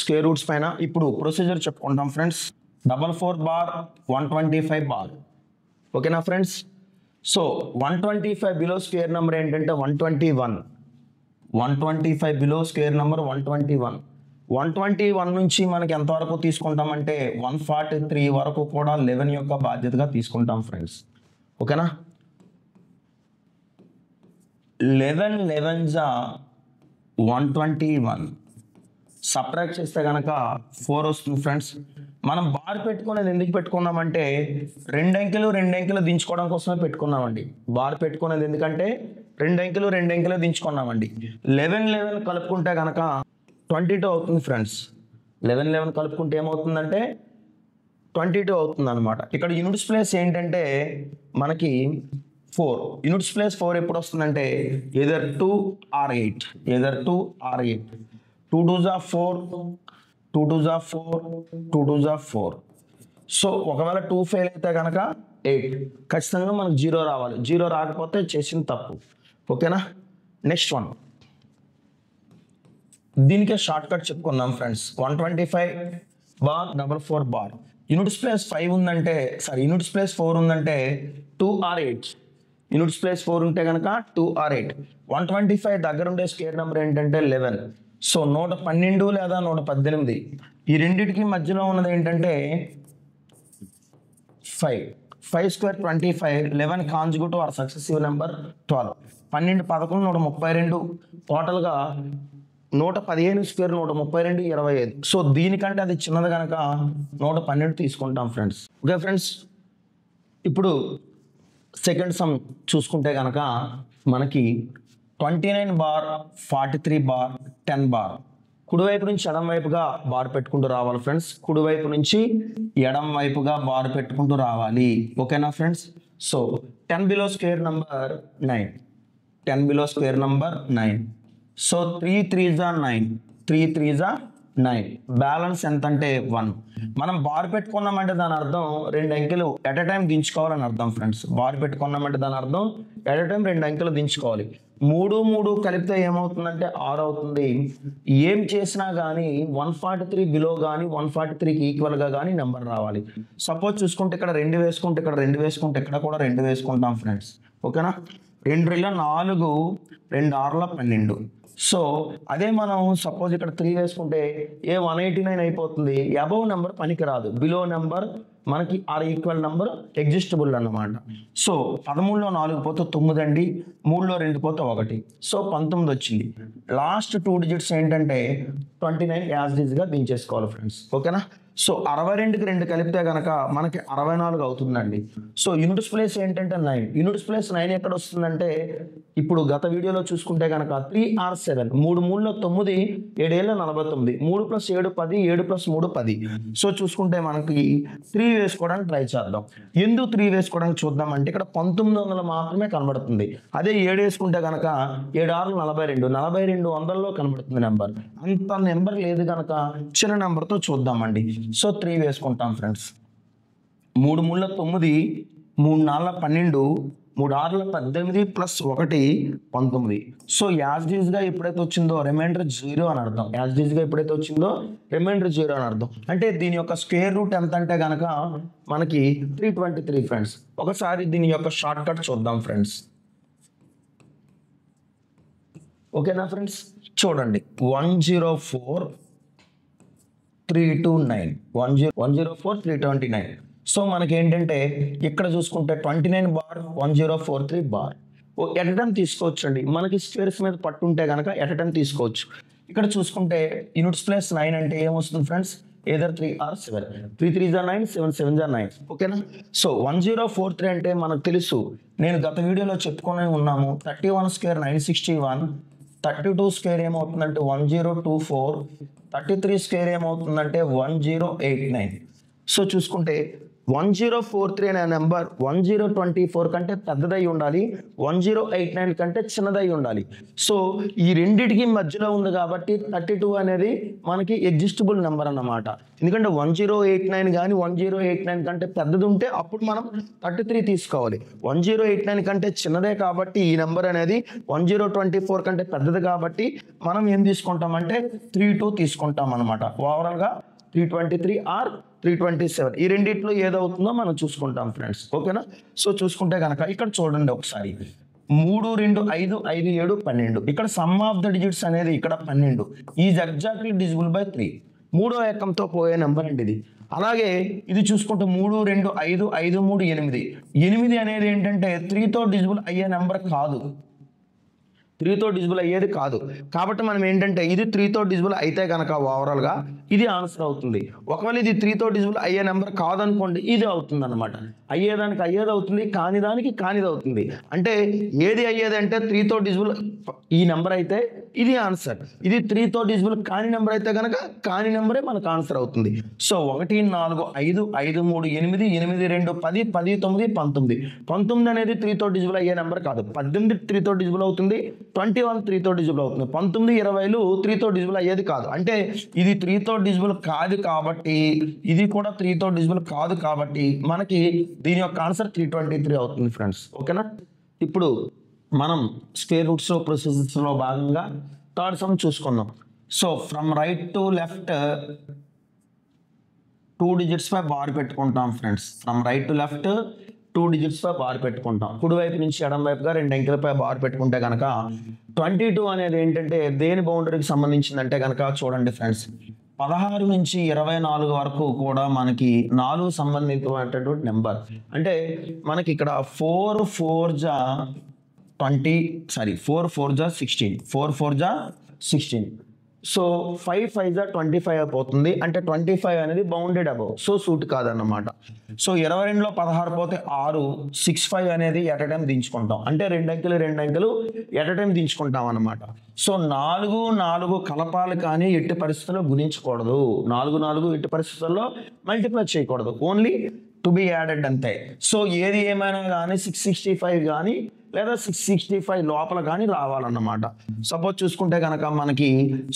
Square roots పైన ఇప్పుడు procedure చెప్పుకుంటాం ఫ్రెండ్స్. 44 bar 125 bar. ఓకేనా friends? So 125 below square number ఏంటంటే 121. 125 బిలో స్క్వేర్ నెంబర్ 121. 121 నుంచి మనకి ఎంతవరకు తీసుకుంటామంటే 143 వరకు కూడా 11 యొక్క బాధ్యతగా తీసుకుంటాం ఫ్రెండ్స్. ఓకేనా? 11 11 121 సబ్ట్రాక్ట్ చేస్తే కనుక 4 వస్తుంది ఫ్రెండ్స్. మనం బార్ పెట్టుకునేది ఎందుకు పెట్టుకున్నామంటే రెండు అంకెలు దించుకోవడం కోసమే పెట్టుకున్నామండి. బార్ పెట్టుకునేది ఎందుకంటే రెండు అంకెలు దించుకున్నామండి. 11 11 కలుపుకుంటే కనుక 22 అవుతుంది ఫ్రెండ్స్. 11 11 కలుపుకుంటే ఏమవుతుందంటే 22 అవుతుంది అనమాట. ఇక్కడ యూనిట్స్ ప్లేస్ ఏంటంటే మనకి 4. యూనిట్స్ ప్లేస్ 4 ఎప్పుడు వస్తుందంటే either 2 or 8. 2 2s are 4, 2 2s are 4, 2 2s are 4. So ఒకవేళ 2 ఫెయిల్ అయితే కనుక 8. ఖచ్చితంగా మనకు 0 రావాలి. 0 రాకపోతే చేసిన తప్పు. ఓకేనా? నెక్స్ట్ వన్, దీనికే షార్ట్ కట్ చెప్పుకుందాం friends. 125 bar 44 bar. Units place 5 ఉందంటే యూనిట్స్ ప్లేస్ 4 ఉందంటే 2 or 8. యూనిట్స్ ప్లేస్ 4 ఉంటే కనుక 2 or 8. 125 దగ్గర ఉండే స్క్వేర్ నెంబర్ ఏంటంటే 11. సో 112 లేదా 118. ఈ రెండింటికి మధ్యలో ఉన్నది ఏంటంటే 5. 5 square 25. 11 conjugative or successive number 12. 12 11 132. టోటల్గా 115 స్క్వేర్ 132 25. సో దీనికంటే అది చిన్నది కనుక 112 తీసుకుంటాం ఫ్రెండ్స్. ఓకే ఫ్రెండ్స్, ఇప్పుడు సెకండ్ సమ్ చూసుకుంటే కనుక మనకి 29 బార్ 43 బార్ 10 బార్. కుడివైపు నుంచి ఎడం వైపుగా బార్ పెట్టుకుంటూ రావాలి ఫ్రెండ్స్. కుడివైపు నుంచి ఎడం వైపుగా బార్ పెట్టుకుంటూ రావాలి. ఓకేనా friends? So 10 below square number 9. 10 below square number 9. So 3 3s are 9. 3 3s are 9. Balance ఎంత అంటే 1. మనం బార్ పెట్టుకున్నామంటే దాని అర్థం రెండు అంకెలు ఎట్ ఎ టైం దించుకోవాలని అర్థం ఫ్రెండ్స్. బార్ పెట్టుకున్నామంటే దాని అర్థం ఎట్ ఎ టైం రెండు అంకెలు దించుకోవాలి. 3 3 కలిపితే ఏమవుతుందంటే 6 అవుతుంది. ఏం చేసినా కానీ 143 బిలో కానీ 143కి ఈక్వల్గా కానీ నెంబర్ రావాలి. సపోజ్ చూసుకుంటే ఇక్కడ 2 వేసుకుంటే ఇక్కడ 2 వేసుకుంటే ఇక్కడ కూడా 2 వేసుకుంటాం ఫ్రెండ్స్. ఓకేనా? 2 2 4, 2 6 12. సో అదే మనం సపోజ్ ఇక్కడ 3 వేసుకుంటే 189 అయిపోతుంది. అబౌవ్ నెంబర్ పనికి రాదు. బిలో నెంబర్ మనకి ఆర్ ఈక్వల్ నెంబర్ ఎగ్జిస్టబుల్ అన్నమాట. సో 13లో 4 పోతే 9 అండి. 3లో 2 పోతే 1. సో 19 వచ్చింది. లాస్ట్ 2 డిజిట్స్ ఏంటంటే 29 యాజ్ గా దించేసుకోవాలి ఫ్రెండ్స్. ఓకేనా? సో 62కి 2 కలిపితే కనుక మనకి 64 అవుతుందండి. సో యూనిట్స్ ప్లేస్ ఏంటంటే 9. యూనిట్స్ ప్లేస్ 9 ఎక్కడ వస్తుందంటే ఇప్పుడు గత వీడియోలో చూసుకుంటే కనుక 3 or 7. 3 3లో 9, 7 7 49. 3 + 7 10, 7 + 3 10. సో చూసుకుంటే మనకి 3 వేసుకోవడానికి ట్రై చేద్దాం. ఎందుకు 3 వేసుకోవడానికి చూద్దాం అంటే ఇక్కడ 1900 మాత్రమే కనబడుతుంది. అదే 7 వేసుకుంటే కనుక 7 6 42. 4200లో కనబడుతుంది నెంబర్. అంత నెంబర్ లేదు కనుక చిన్న నెంబర్తో చూద్దామండి. సో 3 వేసుకుంటాం ఫ్రెండ్స్. 3 3 9, 3 4 12, 3 6 18 + 1 19. సో యాజ్ గా ఎప్పుడైతే వచ్చిందో రిమైండర్ 0 అని అర్థం. యాజ్ గా ఎప్పుడైతే వచ్చిందో రిమైండర్ 0 అని అర్థం. అంటే దీని యొక్క స్క్వేర్ రూట్ ఎంత అంటే కనుక మనకి 323 ఫ్రెండ్స్. ఒకసారి దీని యొక్క షార్ట్ కట్ చూద్దాం ఫ్రెండ్స్. ఓకేనా ఫ్రెండ్స్? చూడండి 104 329. 104 329. సో మనకి ఏంటంటే ఇక్కడ చూసుకుంటే 29 బార్ 1043 బార్. ఎట్ టైం తీసుకోవచ్చు అండి. మనకి స్క్వేర్స్ మీద పట్టుంటే కనుక ఎట్ టైం తీసుకోవచ్చు. ఇక్కడ చూసుకుంటే యూనిట్స్ ప్లేస్ 9 అంటే ఏమొస్తుంది friends? either 3 or 7. 3 3s are 9, 7 7s are 9. ఓకేనా? సో 1043 అంటే మనకు తెలుసు. నేను గత వీడియోలో చెప్పుకొని ఉన్నాము. 31 స్క్వేర్ 961. 32 స్క్వేర్ ఏమవుతుందంటే 1024. 33 స్క్వేర్ ఏమవుతుందంటే 1089. సో చూసుకుంటే 1043 అనే నెంబర్ 1024 కంటే పెద్దదై ఉండాలి, 1089 కంటే చిన్నదై ఉండాలి. సో ఈ రెండిటికి మధ్యలో ఉంది కాబట్టి 32 అనేది మనకి ఎగ్జిస్టబుల్ నెంబర్ అన్నమాట. ఎందుకంటే 1089 కానీ 1089 కంటే పెద్దది ఉంటే అప్పుడు మనం 33 తీసుకోవాలి. 1089 కంటే చిన్నదే కాబట్టి ఈ నెంబర్ అనేది 1024 కంటే పెద్దది కాబట్టి మనం ఏం తీసుకుంటామంటే 32 తీసుకుంటాం అనమాట. ఓవరాల్గా 323 ఆర్ 327 ఈ రెండిట్లో ఏదవుతుందో మనం చూసుకుంటాం ఫ్రెండ్స్. ఓకేనా? సో చూసుకుంటే కనుక ఇక్కడ చూడండి ఒకసారి 3 2 5 5 7 12. ఇక్కడ సమ్ ఆఫ్ ద డిజిట్స్ అనేది ఇక్కడ 12 ఈజ్ ఎగ్జాక్ట్లీ డిజిబుల్ బై 3. మూడో ఏకంతో పోయే నెంబర్ అండి ఇది. అలాగే ఇది చూసుకుంటే 3 2 5 5 3 8. 8 అనేది ఏంటంటే 3తో డిజిబుల్ అయ్యే నెంబర్ కాదు, 3తో డిజిబుల్ అయ్యేది కాదు. కాబట్టి మనం ఏంటంటే ఇది 3తో డిజిబుల్ అయితే కనుక ఓవరాల్గా ఇది ఆన్సర్ అవుతుంది. ఒకవేళ ఇది 3తో డిజిబుల్ అయ్యే నెంబర్ కాదనుకోండి, ఇది అవుతుంది అనమాట. అయ్యేదానికి అయ్యేది అవుతుంది, కాని దానికి కానిది అవుతుంది. అంటే ఏది అయ్యేది అంటే 3తో డిజిబుల్ ఈ నెంబర్ అయితే ఇది ఆన్సర్, ఇది 3తో డిజిబుల్ కాని నెంబర్ అయితే కనుక కాని నెంబరే మనకు ఆన్సర్ అవుతుంది. సో 1 4 5 5 3 8 8 2 10 10 9 19. 19 అనేది 3తో డిజిబుల్ అయ్యే నెంబర్ కాదు. 18 3తో డిజిబుల్ అవుతుంది, 21 3తో డిజిబుల్ అవుతుంది. 19 20లు 3తో డిజిబుల్ అయ్యేది కాదు. అంటే ఇది 3తో డిజిబుల్ కాదు కాబట్టి ఇది కూడా 3తో డిజిబుల్ కాదు కాబట్టి మనకి దీని యొక్క ఆన్సర్ 323 అవుతుంది ఫ్రెండ్స్. ఓకేనా? ఇప్పుడు మనం స్క్వేర్ రూట్స్ ప్రొసెసెస్లో భాగంగా థర్డ్ సమ్ చూసుకుందాం. So from right to left 2 digits పై బార్ పెట్టుకుంటాం friends. From right to left 2 digits పై బార్ పెట్టుకుంటాం. కుడివైపు నుంచి ఎడం వైపుగా 2 అంకెలపై బార్ పెట్టుకుంటే కనుక 22 అనేది ఏంటంటే దేని బౌండరీకి సంబంధించిందంటే కనుక చూడండి ఫ్రెండ్స్, 16 నుంచి 24 వరకు కూడా మనకి 4 సంబంధించినటువంటి నెంబర్. అంటే మనకి ఇక్కడ 4 4 జా 16, 4 4 జా 16. సో 5 5 జా 25 అయిపోతుంది. అంటే 25 అనేది బౌండెడ్ అబౌవ్, సో సూట్ కాదన్నమాట. సో 22లో 16 పోతే 6, 6 5 అనేది ఎట్ ఎ టైం దించుకుంటాం. అంటే 2 అంకెలు ఎట్ ఎ టైం దించుకుంటాం అన్నమాట. సో 4 4 కలపాలి కానీ ఎట్టి పరిస్థితుల్లో గుణించకూడదు, 4 4 ఎట్టి పరిస్థితుల్లో మల్టిప్లై చేయకూడదు, ఓన్లీ టు బి యాడెడ్ అంతే. సో ఏది ఏమైనా కానీ 665 కానీ లేదా 665 లోపల కానీ రావాలన్నమాట. సపోజ్ చూసుకుంటే కనుక మనకి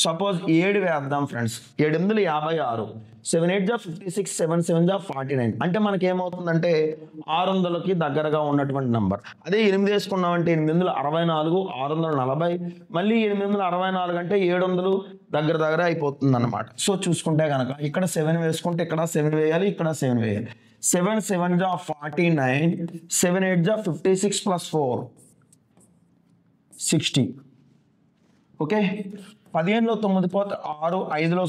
సపోజ్ 7 వేద్దాం ఫ్రెండ్స్. 7 8 56, 7 8 జా 56, 7 7 జా 49. అంటే మనకి ఏమవుతుందంటే 600కి దగ్గరగా ఉన్నటువంటి నెంబర్. అదే 8 వేసుకున్నామంటే 8 64, 640, మళ్ళీ 864 అంటే 700 దగ్గర అయిపోతుంది అన్నమాట. సో చూసుకుంటే కనుక ఇక్కడ 7 వేసుకుంటే ఇక్కడ 7 వేయాలి, ఇక్కడ 7 వేయాలి. 7 7 జా 49, 7 8 జా 56 ప్లస్ 4 60. ఓకే, 15లో 9 పోతే 6, 5లో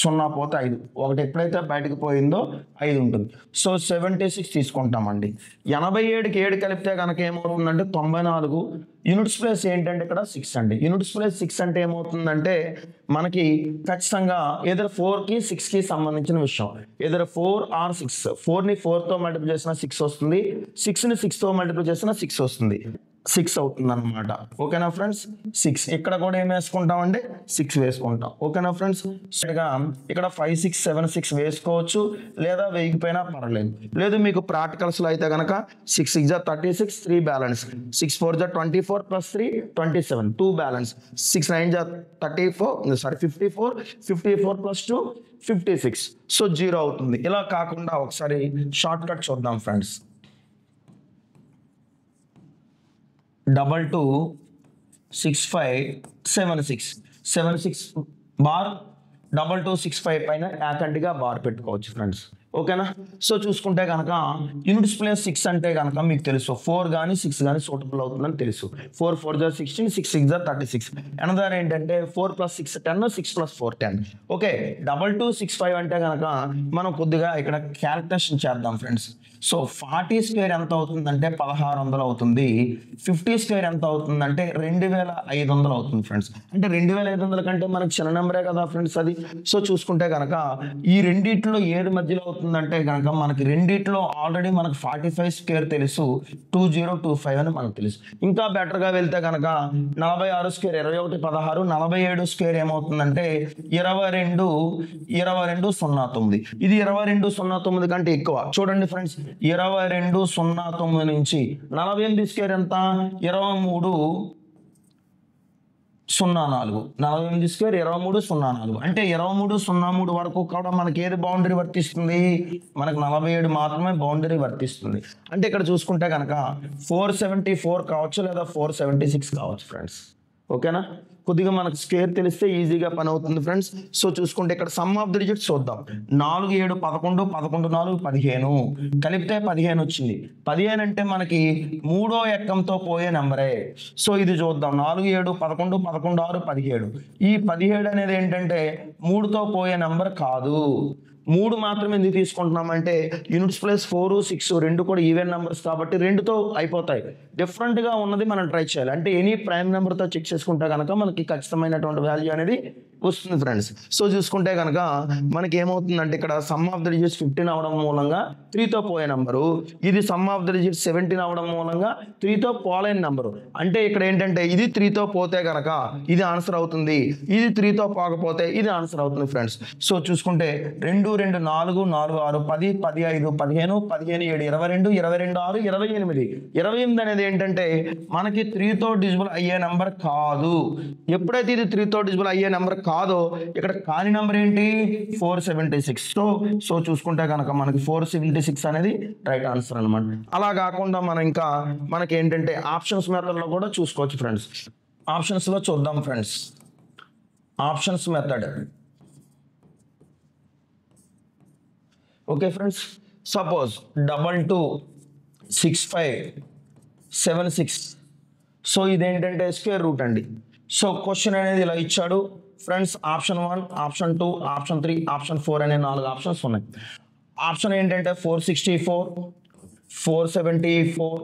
0 పోతే 5, ఒకటి ఎప్పుడైతే బయటకు పోయిందో 5 ఉంటుంది. సో 76 తీసుకుంటామండి. 87కి 7 కలిపితే కనుక ఏమవుతుందంటే 94. యూనిట్స్ ప్లేస్ ఏంటంటే ఇక్కడ 6 అండి. యూనిట్స్ ప్లేస్ 6 అంటే ఏమవుతుందంటే మనకి ఖచ్చితంగా ఏదైనా 4కి 6కి సంబంధించిన విషయం. ఏదైనా 4 ఆర్ 6, 4ని 4తో మల్టిప్లై చేసిన 6 వస్తుంది, 6ని 6తో మల్టిప్లై చేసిన 6 వస్తుంది, 6 అవుతుంది అనమాట. ఓకేనా ఫ్రెండ్స్? 6 ఇక్కడ కూడా ఏం వేసుకుంటామంటే 6 వేసుకుంటాం. ఓకేనా ఫ్రెండ్స్? ఇక్కడ 5 6 7 6 వేసుకోవచ్చు, లేదా వేయకపోయినా పర్లేదు. లేదు మీకు ప్రాక్టికల్స్లో అయితే కనుక 6 6 జా 36, 3 బ్యాలెన్స్, 6 4 జా 24 ప్లస్ 3 27, 2 బ్యాలెన్స్, 6 9 జా 54 54 ప్లస్ 2 56. సో 0 అవుతుంది. ఇలా కాకుండా ఒకసారి షార్ట్ కట్ చూద్దాం ఫ్రెండ్స్. 22 65 76 బార్ 22 65 పైన యాకంటిగా బార్ పెట్టుకోవచ్చు ఫ్రెండ్స్. ఓకేనా? సో చూసుకుంటే కనుక యూనిట్స్ ప్లేస్ 6 అంటే కనుక మీకు తెలుసు 4 కానీ 6 కానీ సూటబుల్ అవుతుందని తెలుసు. 4 4 జా 16, 6 6 జా 36. అనదర్ ఏంటంటే 4 + 6 10, 6 + 4 10. ఓకే, 22 65 అంటే కనుక మనం కొద్దిగా ఇక్కడ క్యాల్కులేషన్ చేద్దాం ఫ్రెండ్స్. సో 40 స్క్వేర్ ఎంత అవుతుందంటే 1600 అవుతుంది. 50 స్క్వేర్ ఎంత అవుతుందంటే 2500 అవుతుంది ఫ్రెండ్స్. అంటే 2500 కంటే మనకు చిన్న నెంబరే కదా ఫ్రెండ్స్ అది. సో చూసుకుంటే కనుక ఈ రెండిట్లో ఏది మధ్యలో అవుతుంది ఏమవుతుందంటే కనుక మనకి రెండిట్లో ఆల్రెడీ మనకు 45 స్క్వేర్ తెలుసు, 2025 అని మనకు తెలుసు. ఇంకా బెటర్గా వెళ్తే కనుక 46 స్క్వేర్ 21 16, 47 స్క్వేర్ ఏమవుతుందంటే 2209. ఇది 2209 కంటే ఎక్కువ. చూడండి ఫ్రెండ్స్, 2209 నుంచి 48 స్క్వేర్ ఎంత 2304, 48 స్క్వేర్ 2304 అంటే 2303 వరకు కూడా మనకి ఏది బౌండరీ వర్తిస్తుంది, మనకు 47 మాత్రమే బౌండరీ వర్తిస్తుంది. అంటే ఇక్కడ చూసుకుంటే కనుక 474 కావచ్చు లేదా 476 కావచ్చు ఫ్రెండ్స్. ఓకేనా, కొద్దిగా మనకు స్క్వేర్ తెలిస్తే ఈజీగా పని అవుతుంది ఫ్రెండ్స్. సో చూసుకుంటే ఇక్కడ సమ్ ఆఫ్ ది డిజిట్స్ చూద్దాం. 4 7 11, 11 4 15 కలిపితే 15 వచ్చింది. 15 అంటే మనకి మూడో ఎక్కంతో పోయే నెంబరే. సో ఇది చూద్దాం, 4 7 11 11 6 17. ఈ 17 అనేది ఏంటంటే 3తో పోయే నెంబర్ కాదు. 3 మాత్రమే ఎందుకు తీసుకుంటున్నామంటే యూనిట్స్ ప్లస్ 4 6 రెండు కూడా ఈవెన్ నెంబర్స్ కాబట్టి 2తో అయిపోతాయి. డిఫరెంట్గా ఉన్నది మనం ట్రై చేయాలి. అంటే ఎనీ ప్రైమ్ నెంబర్తో చెక్ చేసుకుంటే కనుక మనకి ఖచ్చితమైనటువంటి వాల్యూ అనేది వస్తుంది ఫ్రెండ్స్. సో చూసుకుంటే కనుక మనకి ఏమవుతుందంటే ఇక్కడ సమ్ ఆఫ్ ద డిజిట్స్ 15 అవడం మూలంగా 3తో పోయే నెంబరు, ఇది సమ్ ఆఫ్ ద డిజిట్స్ 17 అవడం మూలంగా 3తో పోలేని నెంబరు. అంటే ఇక్కడ ఏంటంటే ఇది 3తో పోతే కనుక ఇది ఆన్సర్ అవుతుంది, ఇది 3తో పోకపోతే ఇది ఆన్సర్ అవుతుంది ఫ్రెండ్స్. సో చూసుకుంటే 2 2 4 4 6 10 15 15 15 7 22 22 6 28. 28 అనేది ఏంటంటే మనకి 3తో డిజిబుల్ అయ్యే నెంబర్ కాదు. ఎప్పుడైతే ఇది 3తో డిజిబుల్ అయ్యే నెంబర్ కాదో ఇక్కడ కాని నెంబర్ ఏంటి 476. సో చూసుకుంటే కనుక మనకి 476 అనేది రైట్ ఆన్సర్ అనమాట. అలా కాకుండా మనం ఇంకా మనకి ఏంటంటే ఆప్షన్స్ మెథడ్లో కూడా చూసుకోవచ్చు ఫ్రెండ్స్. ఆప్షన్స్లో చూద్దాం friends. Options method. Okay friends, suppose 22 65 76. So ఇదేంటంటే స్క్వేర్ రూట్ అండి. సో క్వశ్చన్ అనేది ఇలా ఇచ్చాడు friends. Option 1, option 2, option 3, option 4 అనే 4 ఆప్షన్స్ ఉన్నాయి. ఆప్షన్ ఏంటంటే 464, 474,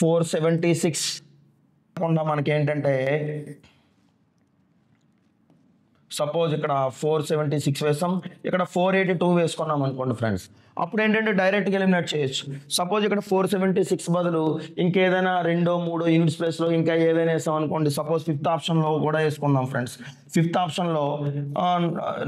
476 కాకుండా మనకి ఏంటంటే సపోజ్ ఇక్కడ 476 వేసాం, ఇక్కడ 482 వేసుకున్నాం అనుకోండి ఫ్రెండ్స్. అప్పుడు ఏంటంటే డైరెక్ట్గా ఎలిమినేట్ చేయొచ్చు. సపోజ్ ఇక్కడ 476 బదులు ఇంకేదైనా 2 3 యూనిట్స్ ప్లేస్లో ఇంకా ఏదైనా వేసాం అనుకోండి. సపోజ్ 5th ఆప్షన్లో కూడా వేసుకుందాం ఫ్రెండ్స్. 5th ఆప్షన్లో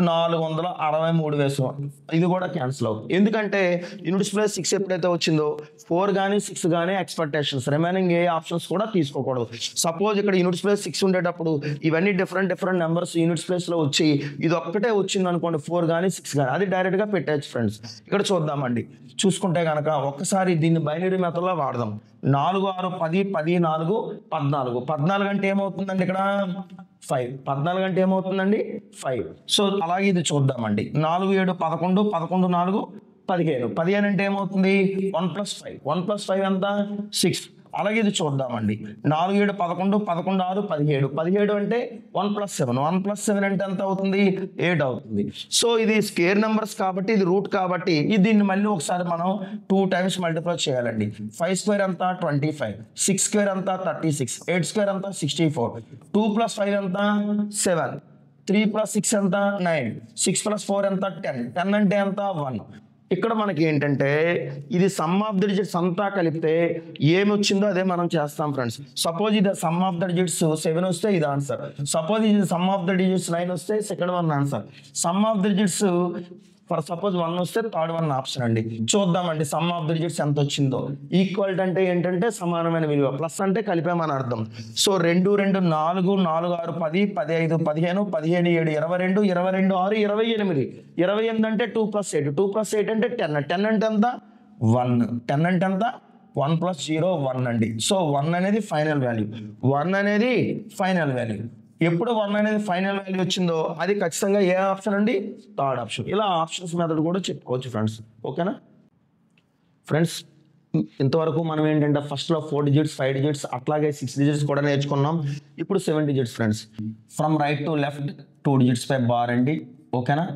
463 వేసాం, ఇది కూడా క్యాన్సిల్ అవుతుంది. ఎందుకంటే యూనిట్స్ ప్లేస్ 6 ఎప్పుడైతే వచ్చిందో 4 కానీ 6 కానీ ఎక్స్పెక్టేషన్స్, రిమైనింగ్ ఏ ఆప్షన్స్ కూడా తీసుకోకూడదు. సపోజ్ ఇక్కడ యూనిట్స్ ప్లేస్ 6 ఉండేటప్పుడు ఇవన్నీ డిఫరెంట్ నెంబర్స్ యూనిట్స్ ప్లేస్లో వచ్చి ఇది ఒక్కటే వచ్చింది అనుకోండి, 4 కానీ 6 కానీ, అది డైరెక్ట్గా పెట్టచ్చు ఫ్రెండ్స్. ఇక్కడ చూద్దామండి. చూసుకుంటే కనుక ఒక్కసారి దీన్ని బైనరీ మెథడ్లో వాడదాం. 4 6 10 10 4 14. 14 అంటే ఏమవుతుందండి ఇక్కడ 5. 14 అంటే ఏమవుతుందండి 5. సో అలాగే ఇది చూద్దామండి. 4 7 11 11 4 15. 15 అంటే ఏమవుతుంది 1 + 5. 1 + 5 ఎంత 6. అలాగే ఇది చూద్దామండి. 4 7 11 11 6 17. 17 అంటే 1 + 7. 1 + 7 అంటే ఎంత అవుతుంది 8 అవుతుంది. సో ఇది స్క్వేర్ నెంబర్స్ కాబట్టి ఇది రూట్ కాబట్టి దీన్ని మళ్ళీ ఒకసారి మనం 2 టైమ్స్ మల్టిప్లై చేయాలండి. 5 స్క్వేర్ ఎంత 25, 6 స్క్వేర్ ఎంత 36, 8 స్క్వేర్ ఎంత 64, 2 + 5 ఎంత 7, 3 + 6 ఎంత 9, 6 + 4 ఎంత 10. 10 అంటే ఎంత 1. ఇక్కడ మనకి ఏంటంటే ఇది సమ్ ఆఫ్ ద డిజిట్స్ అంతా కలిపితే ఏమి వచ్చిందో అదే మనం చేస్తాం ఫ్రెండ్స్. సపోజ్ ఇది సమ్ ఆఫ్ ద డిజిట్స్ 7 వస్తే ఇది ఆన్సర్. సపోజ్ ఇది సమ్ ఆఫ్ ద డిజిట్స్ 9 వస్తే second one answer. Some of the digits for suppose 1 వస్తే థర్డ్ వన్ ఆప్షన్ అండి. చూద్దామండి సమ్ ఆఫ్ ద డిజిట్స్ ఎంత వచ్చిందో. ఈక్వల్ అంటే ఏంటంటే సమానమైన విలువ, ప్లస్ అంటే కలిపామని అర్థం. సో 2 2 4 4 6 10 15 15 17 7 22 22 6 28. 28 అంటే 2 + 8, 2 + 8 అంటే 10. 10 అంటే ఎంత 1. 10 అంటే ఎంత 1 + 0 1 అండి. సో 1 అనేది ఫైనల్ వాల్యూ. 1 అనేది ఫైనల్ వాల్యూ. ఎప్పుడు 1 అనేది ఫైనల్ వాల్యూ వచ్చిందో అది ఖచ్చితంగా ఏ ఆప్షన్ అండి థర్డ్ ఆప్షన్. ఇలా ఆప్షన్స్ మెథడ్ కూడా చెప్పుకోవచ్చు ఫ్రెండ్స్. ఓకేనా ఫ్రెండ్స్, ఇంతవరకు మనం ఏంటంటే ఫస్ట్లో 4 డిజిట్స్ 5 డిజిట్స్ అట్లాగే 6 డిజిట్స్ కూడా నేర్చుకున్నాం. ఇప్పుడు 7 digits friends. From right to left 2 digits పై బార్ అండి. ఓకేనా,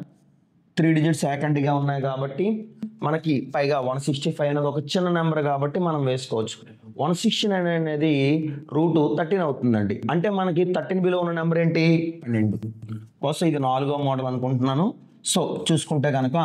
3 డిజిట్స్ ఏకంటిగా ఉన్నాయి కాబట్టి మనకి పైగా 165 అనేది ఒక చిన్న నెంబర్ కాబట్టి మనం వేసుకోవచ్చు. 169 అనేది రూట్ 13 అవుతుందండి. అంటే మనకి 13 బిలో ఉన్న నెంబర్ ఏంటి 12. కోసం ఇది 4వ మోడల్ అనుకుంటున్నాను. సో చూసుకుంటే కనుక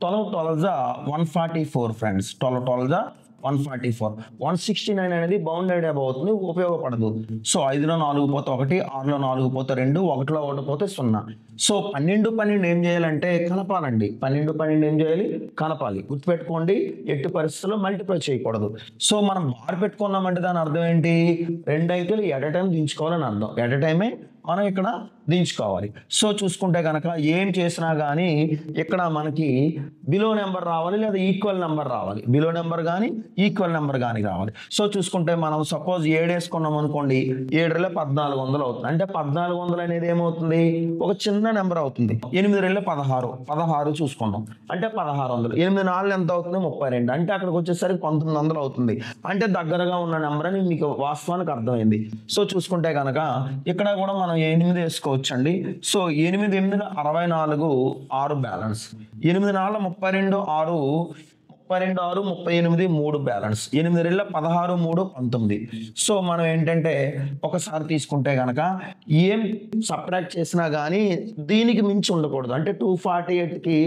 12 144 ఫ్రెండ్స్, 12 144. 169 అనేది బౌండెడ్ అబౌవ్ అవుతుంది, ఉపయోగపడదు. సో 5లో 4 పోతే 1, 6లో 4 పోతే 2, 1లో 1 పోతే 0. సో 12 ఏం చేయాలంటే కలపాలండి. 12 ఏం చేయాలి? కలపాలి. గుర్తుపెట్టుకోండి, ఎట్టి పరిస్థితుల్లో మల్టిప్లై చేయకూడదు. సో మనం బార్ పెట్టుకున్నామంటే దాని అర్థం ఏంటి? 2 అంకెలు ఎట్ ఎ టైం దించుకోవాలని అర్థం. ఎట్ ఎ టైమే మనం ఇక్కడ దించుకోవాలి. సో చూసుకుంటే కనుక ఏం చేసినా కానీ ఇక్కడ మనకి బిలో నెంబర్ రావాలి, లేదా ఈక్వల్ నెంబర్ రావాలి. బిలో నెంబర్ కానీ ఈక్వల్ నెంబర్ కానీ రావాలి. సో చూసుకుంటే మనం సపోజ్ 7 వేసుకున్నాం అనుకోండి, 7 1400 అవుతుంది. అంటే 1400 అనేది ఏమవుతుంది? ఒక చిన్న నెంబర్ అవుతుంది. 8 16 చూసుకున్నాం అంటే 1600. 8 4 ఎంత అవుతుంది? 32. అంటే అక్కడికి వచ్చేసరికి 1900 అవుతుంది. అంటే దగ్గరగా ఉన్న నెంబర్ అని మీకు వాస్తవానికి అర్థమైంది. సో చూసుకుంటే కనుక ఇక్కడ కూడా మనం 8 వేసుకోవచ్చు అండి. So 8 8 64, 6 balance. 8 4 32, 6 32, 6 38, 3 బ్యాలెన్స్. 8 2 16, 3 19. సో మనం ఏంటంటే ఒకసారి తీసుకుంటే కనుక ఏం సబ్ట్రాక్ట్ చేసినా కానీ దీనికి మించి ఉండకూడదు. అంటే 248కి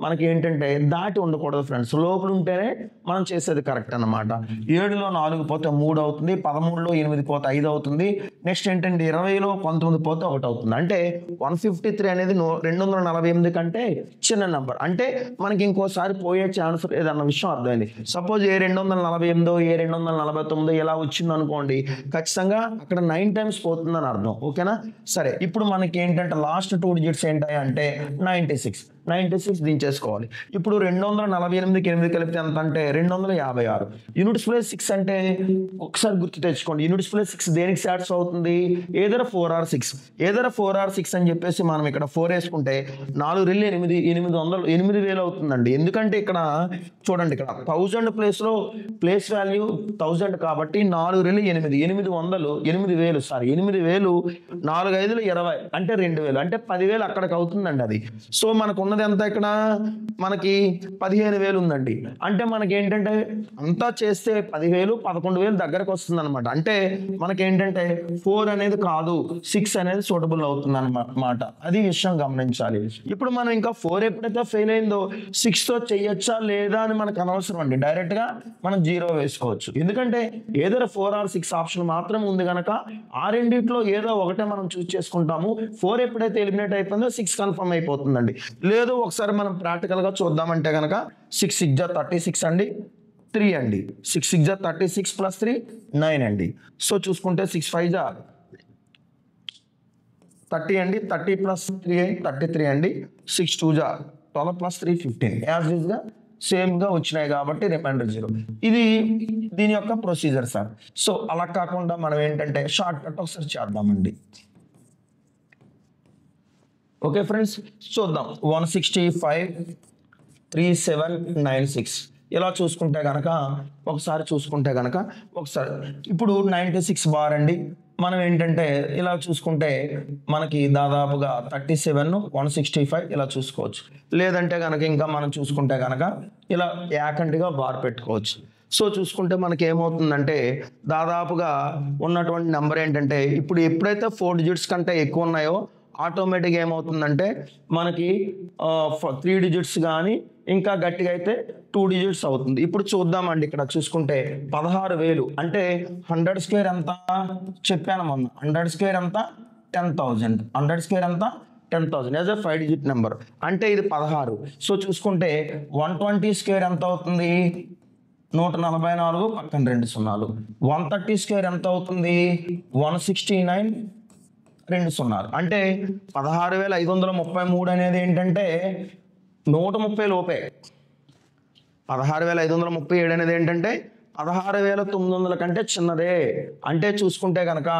మనకి ఏంటంటే దాటి ఉండకూడదు ఫ్రెండ్స్. లోపల ఉంటేనే మనం చేసేది కరెక్ట్ అన్నమాట. 7లో 4 పోతే 3 అవుతుంది, 13లో 8 పోతే 5 అవుతుంది. నెక్స్ట్ ఏంటంటే 20లో 19 పోతే 1 అవుతుంది. అంటే 153 అనేది 248 కంటే చిన్న నెంబర్. అంటే మనకి ఇంకోసారి పోయే ఛాన్స్ లేదన్న విషయం అర్థమైంది. సపోజ్ ఏ 248, ఏ 249 ఇలా వచ్చింది అనుకోండి, ఖచ్చితంగా అక్కడ 9 టైమ్స్ పోతుందని అర్థం. ఓకేనా? సరే, ఇప్పుడు మనకి ఏంటంటే లాస్ట్ 2 డిజిట్స్ ఏంటాయి అంటే 96 దించేసుకోవాలి. ఇప్పుడు 248కి 8 కలిపితే ఎంత అంటే 256. యూనిట్స్ ప్లేస్ 6 అంటే ఒకసారి గుర్తు తెచ్చుకోండి. యూనిట్స్ ప్లేస్ 6 దేనికి సాటిస్ఫై అవుతుంది? Either 4 or 6. ఏదర్ 4 or 6 అని చెప్పేసి మనం ఇక్కడ 4 వేసుకుంటే 4 రెళ్ళు 8, 800, 8000 అవుతుందండి. ఎందుకంటే ఇక్కడ చూడండి, ఇక్కడ 1000 ప్లేస్లో ప్లేస్ వాల్యూ 1000 కాబట్టి 4 రెళ్ళు 8, 800, 8000 సారీ 8000, 4 5లు 20 అంటే 2000 అంటే 10,000 అక్కడికి అవుతుందండి అది. సో మనకు ఉన్నది ఎంత? ఇక్కడ మనకి 15,000 ఉందండి. అంటే మనకి ఏంటంటే అంతా చేస్తే 10,000, 11,000 దగ్గరకు వస్తుంది అనమాట. అంటే మనకి ఏంటంటే 4 అనేది కాదు, 6 అనేది సూటబుల్ అవుతుంది అన్నమాట. అది విషయం గమనించాలి. ఇప్పుడు మనం ఇంకా 4 ఎప్పుడైతే ఫెయిల్ అయిందో 6తో చెయ్యొచ్చా లేదా అని మనకు అనవసరం అండి. డైరెక్ట్ గా మనం 0 వేసుకోవచ్చు. ఎందుకంటే ఏదో 4 or 6 ఆప్షన్ మాత్రమే ఉంది కనుక ఆ రెండిట్లో ఏదో ఒకటే మనం చూస్ చేసుకుంటాము. 4 ఎప్పుడైతే ఎలిమినేట్ అయిపోయిందో 6 కన్ఫర్మ్ అయిపోతుందండి. లేదు ఒకసారి మనం ప్రాక్టికల్ గా చూద్దామంటే కనుక 6 6 36 అండి, 3 అండి. 6 6 36 + 3 9 అండి. సో చూసుకుంటే 6 5 30 అండి, 30 + 3 33 అండి. 6 2 12 + 3 15. యాజ్ యూజ్ గా సేమ్ గా వచ్చినాయి కాబట్టి రిమైండర్ 0. ఇది దీని యొక్క ప్రొసీజర్ సార్. సో అలా కాకుండా మనం ఏంటంటే షార్ట్ కట్ ఒకసారి చేద్దామండి. ఓకే ఫ్రెండ్స్, చూద్దాం. 165 3796 ఇలా చూసుకుంటే కనుక ఒకసారి ఇప్పుడు 96 బార్ అండి. మనం ఏంటంటే ఇలా చూసుకుంటే మనకి దాదాపుగా 37 165 ఇలా చూసుకోవచ్చు. లేదంటే కనుక ఇంకా మనం చూసుకుంటే కనుక ఇలా యాకంట్గా బార్ పెట్టుకోవచ్చు. సో చూసుకుంటే మనకి ఏమవుతుందంటే దాదాపుగా ఉన్నటువంటి నెంబర్ ఏంటంటే ఇప్పుడు ఎప్పుడైతే 4 డిజిట్స్ కంటే ఎక్కువ ఉన్నాయో ఆటోమేటిక్గా ఏమవుతుందంటే మనకి 3 డిజిట్స్ కానీ ఇంకా గట్టిగా అయితే 2 డిజిట్స్ అవుతుంది. ఇప్పుడు చూద్దామండి. ఇక్కడ చూసుకుంటే 16,000 అంటే 100 స్క్వేర్ ఎంత చెప్పాను మొన్న. 100 స్క్వేర్ ఎంత? 10,000. 100 స్క్వేర్ ఎంత? 10,000 యాజ్ ఎ 5 డిజిట్ నెంబర్. అంటే ఇది 16. సో చూసుకుంటే 120 స్క్వేర్ ఎంత అవుతుంది? 144, పక్కన 2 సున్నాలు. 130 స్క్వేర్ ఎంత అవుతుంది? 169, 2 సున్నాలు. అంటే 16,533 అనేది ఏంటంటే 130 లోపే. 16,537 అనేది ఏంటంటే 16,900 కంటే చిన్నదే. అంటే చూసుకుంటే కనుక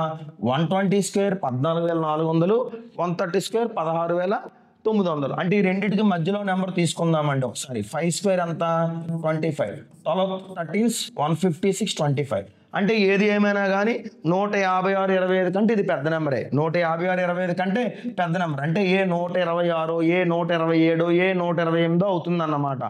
120 స్క్వేర్ 14,400, 130 స్క్వేర్ 16,900. అంటే ఈ రెండింటికి మధ్యలో నెంబర్ తీసుకుందామండి ఒకసారి. 5 స్క్వేర్ ఎంత? 25. 12 13 156 25. అంటే ఏది ఏమైనా కానీ 156 25 కంటే ఇది పెద్ద నెంబరే. 156 25 కంటే పెద్ద నెంబర్ అంటే ఏ 126 ఏ 127 ఏ 128 అవుతుందన్నమాట.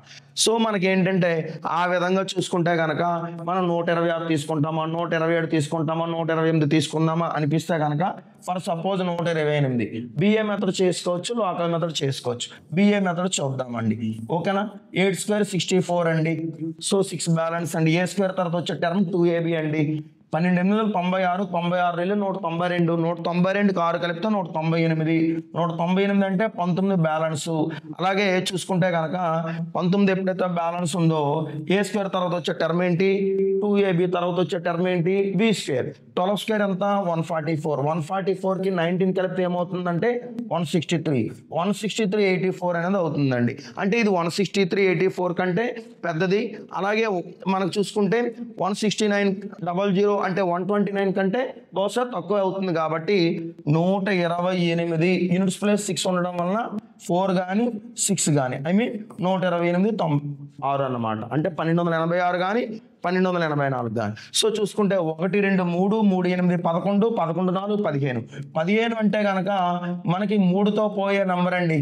సో మనకి ఏంటంటే ఆ విధంగా చూసుకుంటే కనుక మనం 126 తీసుకుంటామా, 127 తీసుకుంటామా, 128 తీసుకుందామా అనిపిస్తే కనుక ఫర్ సపోజ్ 128 బిఏ మెథడ్ చేసుకోవచ్చు, లోకల్ మెథడ్ చేసుకోవచ్చు. బిఏ మెథడ్ చూద్దామండి. ఓకేనా. 8 స్క్వేర్ 64 అండి. సో 6 బ్యాలెన్స్ అండి. ఏ స్క్వేర్ తర్వాత వచ్చే టర్మ్ 2ab అండి. 12 ఎనిమిది 96, 96 వెళ్ళి 192, 192కి 6 కలిపితే 198, 198 అంటే 19 బ్యాలెన్స్. అలాగే చూసుకుంటే కనుక 19 ఎప్పుడైతే బ్యాలెన్స్ ఉందో ఏ స్క్వేర్ తర్వాత వచ్చే టర్మ్ ఏంటి 2ab, తర్వాత వచ్చే టర్మ్ ఏంటి బి స్క్వేర్. 12 స్క్వేర్ ఎంత 144, 144కి 19 కలిపితే ఏమవుతుందంటే 163, 163 84 అనేది అవుతుందండి. అంటే ఇది 163 84 కంటే పెద్దది. అలాగే మనకు చూసుకుంటే 169 00 అంటే 129 కంటే బహుశా తక్కువ అవుతుంది. కాబట్టి 128 యూనిట్స్ ప్లస్ 6 ఉండడం వలన 4 కానీ 6 కానీ 128 96 అన్నమాట. అంటే 1286 కానీ 1284 కానీ. సో చూసుకుంటే 1 2 3 3 8 11 11 4 15 15 అంటే కనుక మనకి 3తో పోయే నంబర్ అండి.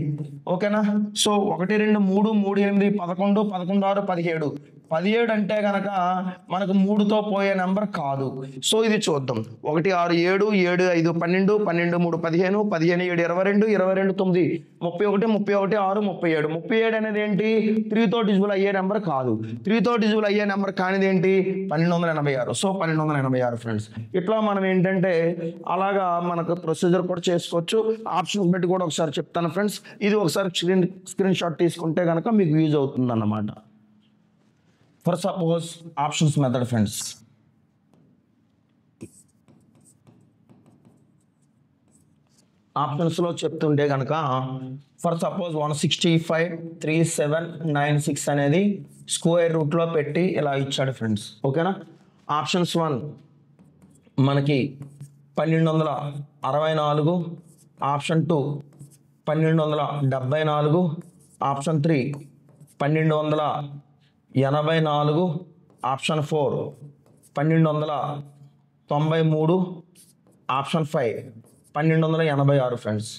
ఓకేనా. సో 1 2 3 3 8 11 11 6 17 17 అంటే కనుక మనకు 3తో పోయే నెంబర్ కాదు. సో ఇది చూద్దాం. 1 6 7 7 5 12 12 3 15 15 7 22 22 9 31 31 6 37 37 అనేది ఏంటి 3తో డిజిబుల్ అయ్యే నెంబర్ కాదు. 3తో డిజిబుల్ అయ్యే నెంబర్ కానిది ఏంటి 1286. So 1286 friends. ఇట్లా మనం ఏంటంటే అలాగా మనకు ప్రొసీజర్ కూడా చేసుకోవచ్చు. ఆప్షన్స్ బట్టి కూడా ఒకసారి చెప్తాను ఫ్రెండ్స్. ఇది ఒకసారి స్క్రీన్ షాట్ తీసుకుంటే కనుక మీకు యూజ్ అవుతుంది అన్నమాట. For suppose options method friends. ఆప్షన్స్లో చెప్తుంటే కనుక ఫర్ సపోజ్ 165 3796 అనేది స్క్వేర్ రూట్లో పెట్టి ఇలా ఇచ్చాడు ఫ్రెండ్స్. ఓకేనా. ఆప్షన్స్ 1 మనకి 1264, option 2 1274, option 3 1284, option 4 1293, option 5 1286 friends.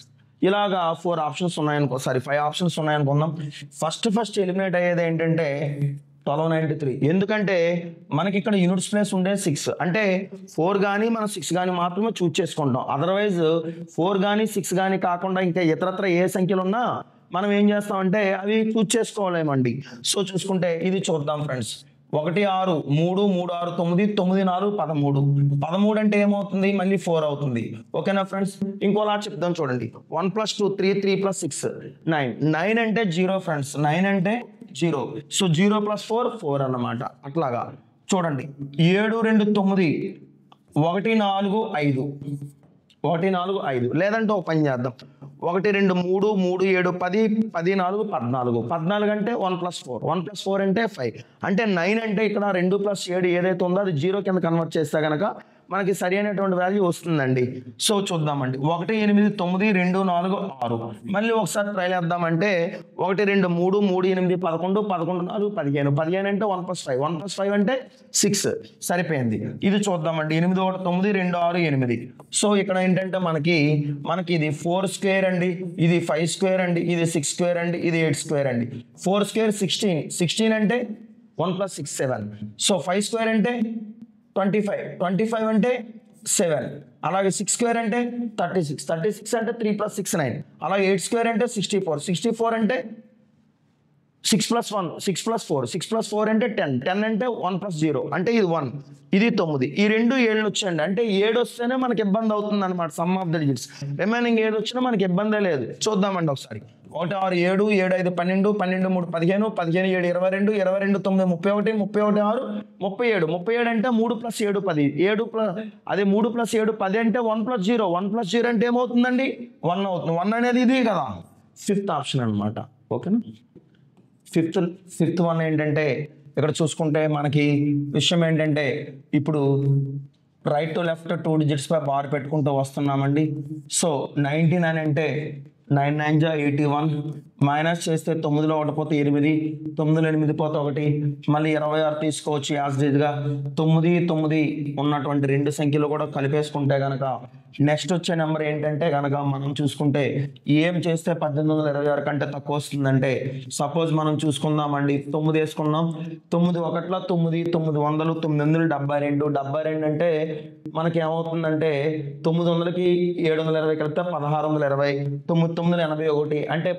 ఇలాగా 4 ఆప్షన్స్ ఉన్నాయనుకో, 5 ఆప్షన్స్ ఉన్నాయనుకుందాం. ఫస్ట్ ఎలిమినేట్ అయ్యేది ఏంటంటే 1293. ఎందుకంటే మనకి ఇక్కడ యూనిట్స్ ప్లేస్ ఉండే 6 అంటే 4 కానీ మనం 6 కానీ మాత్రమే చూస్ చేసుకుంటాం. అదర్వైజ్ 4 కానీ 6 కానీ కాకుండా ఇంకా ఇతరత్ర ఏ సంఖ్యలు ఉన్నా మనం ఏం చేస్తామంటే అవి చూస్ చేసుకోలేమండి. సో చూసుకుంటే ఇది చూద్దాం ఫ్రెండ్స్. 1 6 3 3 6 9 9 4 13 13 అంటే ఏమవుతుంది మళ్ళీ 4 అవుతుంది. ఓకేనా ఫ్రెండ్స్. ఇంకోలా చెప్తాం చూడండి. 1 + 2 3 3 + 6 9 9 అంటే 0 ఫ్రెండ్స్. 9 అంటే 0. సో 0 + 4 4 అన్నమాట. అట్లాగా చూడండి. 7 2 9 1 4 5 1 4 5 లేదంటే ఒక పని చేద్దాం. 1 2 3 3 7 10 14 14 అంటే 1 + 4 1 + 4 అంటే 5 అంటే 9 అంటే ఇక్కడ 2 + 7 ఏదైతే ఉందో అది 0 కింద కన్వర్ట్ చేస్తే కనుక మనకి సరి అయినటువంటి వాల్యూ వస్తుందండి. సో చూద్దామండి. 1 8 9 2 4 6 మళ్ళీ ఒకసారి ట్రై చేద్దామంటే 1 2 3 3 8 11 11 4 15 15 అంటే 1 + 5 1 + 5 అంటే 6 సరిపోయింది. ఇది చూద్దామండి. 8 1 9 2 6 8. సో ఇక్కడ ఏంటంటే మనకి ఇది 4 స్క్వేర్ అండి, ఇది 5 స్క్వేర్ అండి, ఇది 6 స్క్వేర్ అండి, ఇది 8 స్క్వేర్ అండి. 4 స్క్వేర్ 16 16 అంటే 1 + 6 7. సో 5 స్క్వేర్ అంటే 25 25 అంటే 7. అలాగే 6 స్క్వేర్ అంటే 36 36 అంటే 3 + 6 9. అలాగే 8 స్క్వేర్ అంటే 64 64 అంటే 6 + 1 6 + 4 6 + 4 అంటే 10 10 అంటే 1 + 0 అంటే ఇది 1 ఇది 9. ఈ 2 7 వచ్చాయండి. అంటే 7 వస్తేనే మనకి ఇబ్బంది అవుతుంది అనమాట. Some of the digits. Remaining 7 వచ్చినా మనకి ఇబ్బందే లేదు. చూద్దామండి ఒకసారి. 1 6 7 7 5 12 12 3 15 15 7 22 22 9 31 31 6 37 37 అంటే 3 + 7 10 7 అదే 3 + 7 10 అంటే 1 + 0 1 + 0 అంటే ఏమవుతుందండి 1 అవుతుంది. 1 అనేది ఇది కదా 5th ఆప్షన్ అనమాట. ఓకేనా. ఫిఫ్త్ వన్ ఏంటంటే ఇక్కడ చూసుకుంటే మనకి విషయం ఏంటంటే ఇప్పుడు రైట్ టు లెఫ్ట్ 2 డిజిట్స్ పై బార్ పెట్టుకుంటూ వస్తున్నామండి. సో 99 అంటే 9 9 జా 81, మైనస్ చేస్తే 9లో 1 పోతే 8, 9లో 8 పోతే 1, మళ్ళీ 26 తీసుకోవచ్చు యాజ్గా. 9 9 ఉన్నటువంటి రెండు సంఖ్యలు కూడా కలిపేసుకుంటే కనుక నెక్స్ట్ వచ్చే నెంబర్ ఏంటంటే కనుక మనం చూసుకుంటే ఏం చేస్తే 1826 కంటే తక్కువ వస్తుందంటే సపోజ్ మనం చూసుకుందామండి. 9 వేసుకున్నాం, 9 1ల 9, 900, 972. 72 అంటే మనకి ఏమవుతుందంటే 900కి 720 కలిపితే 1620, 9981 అంటే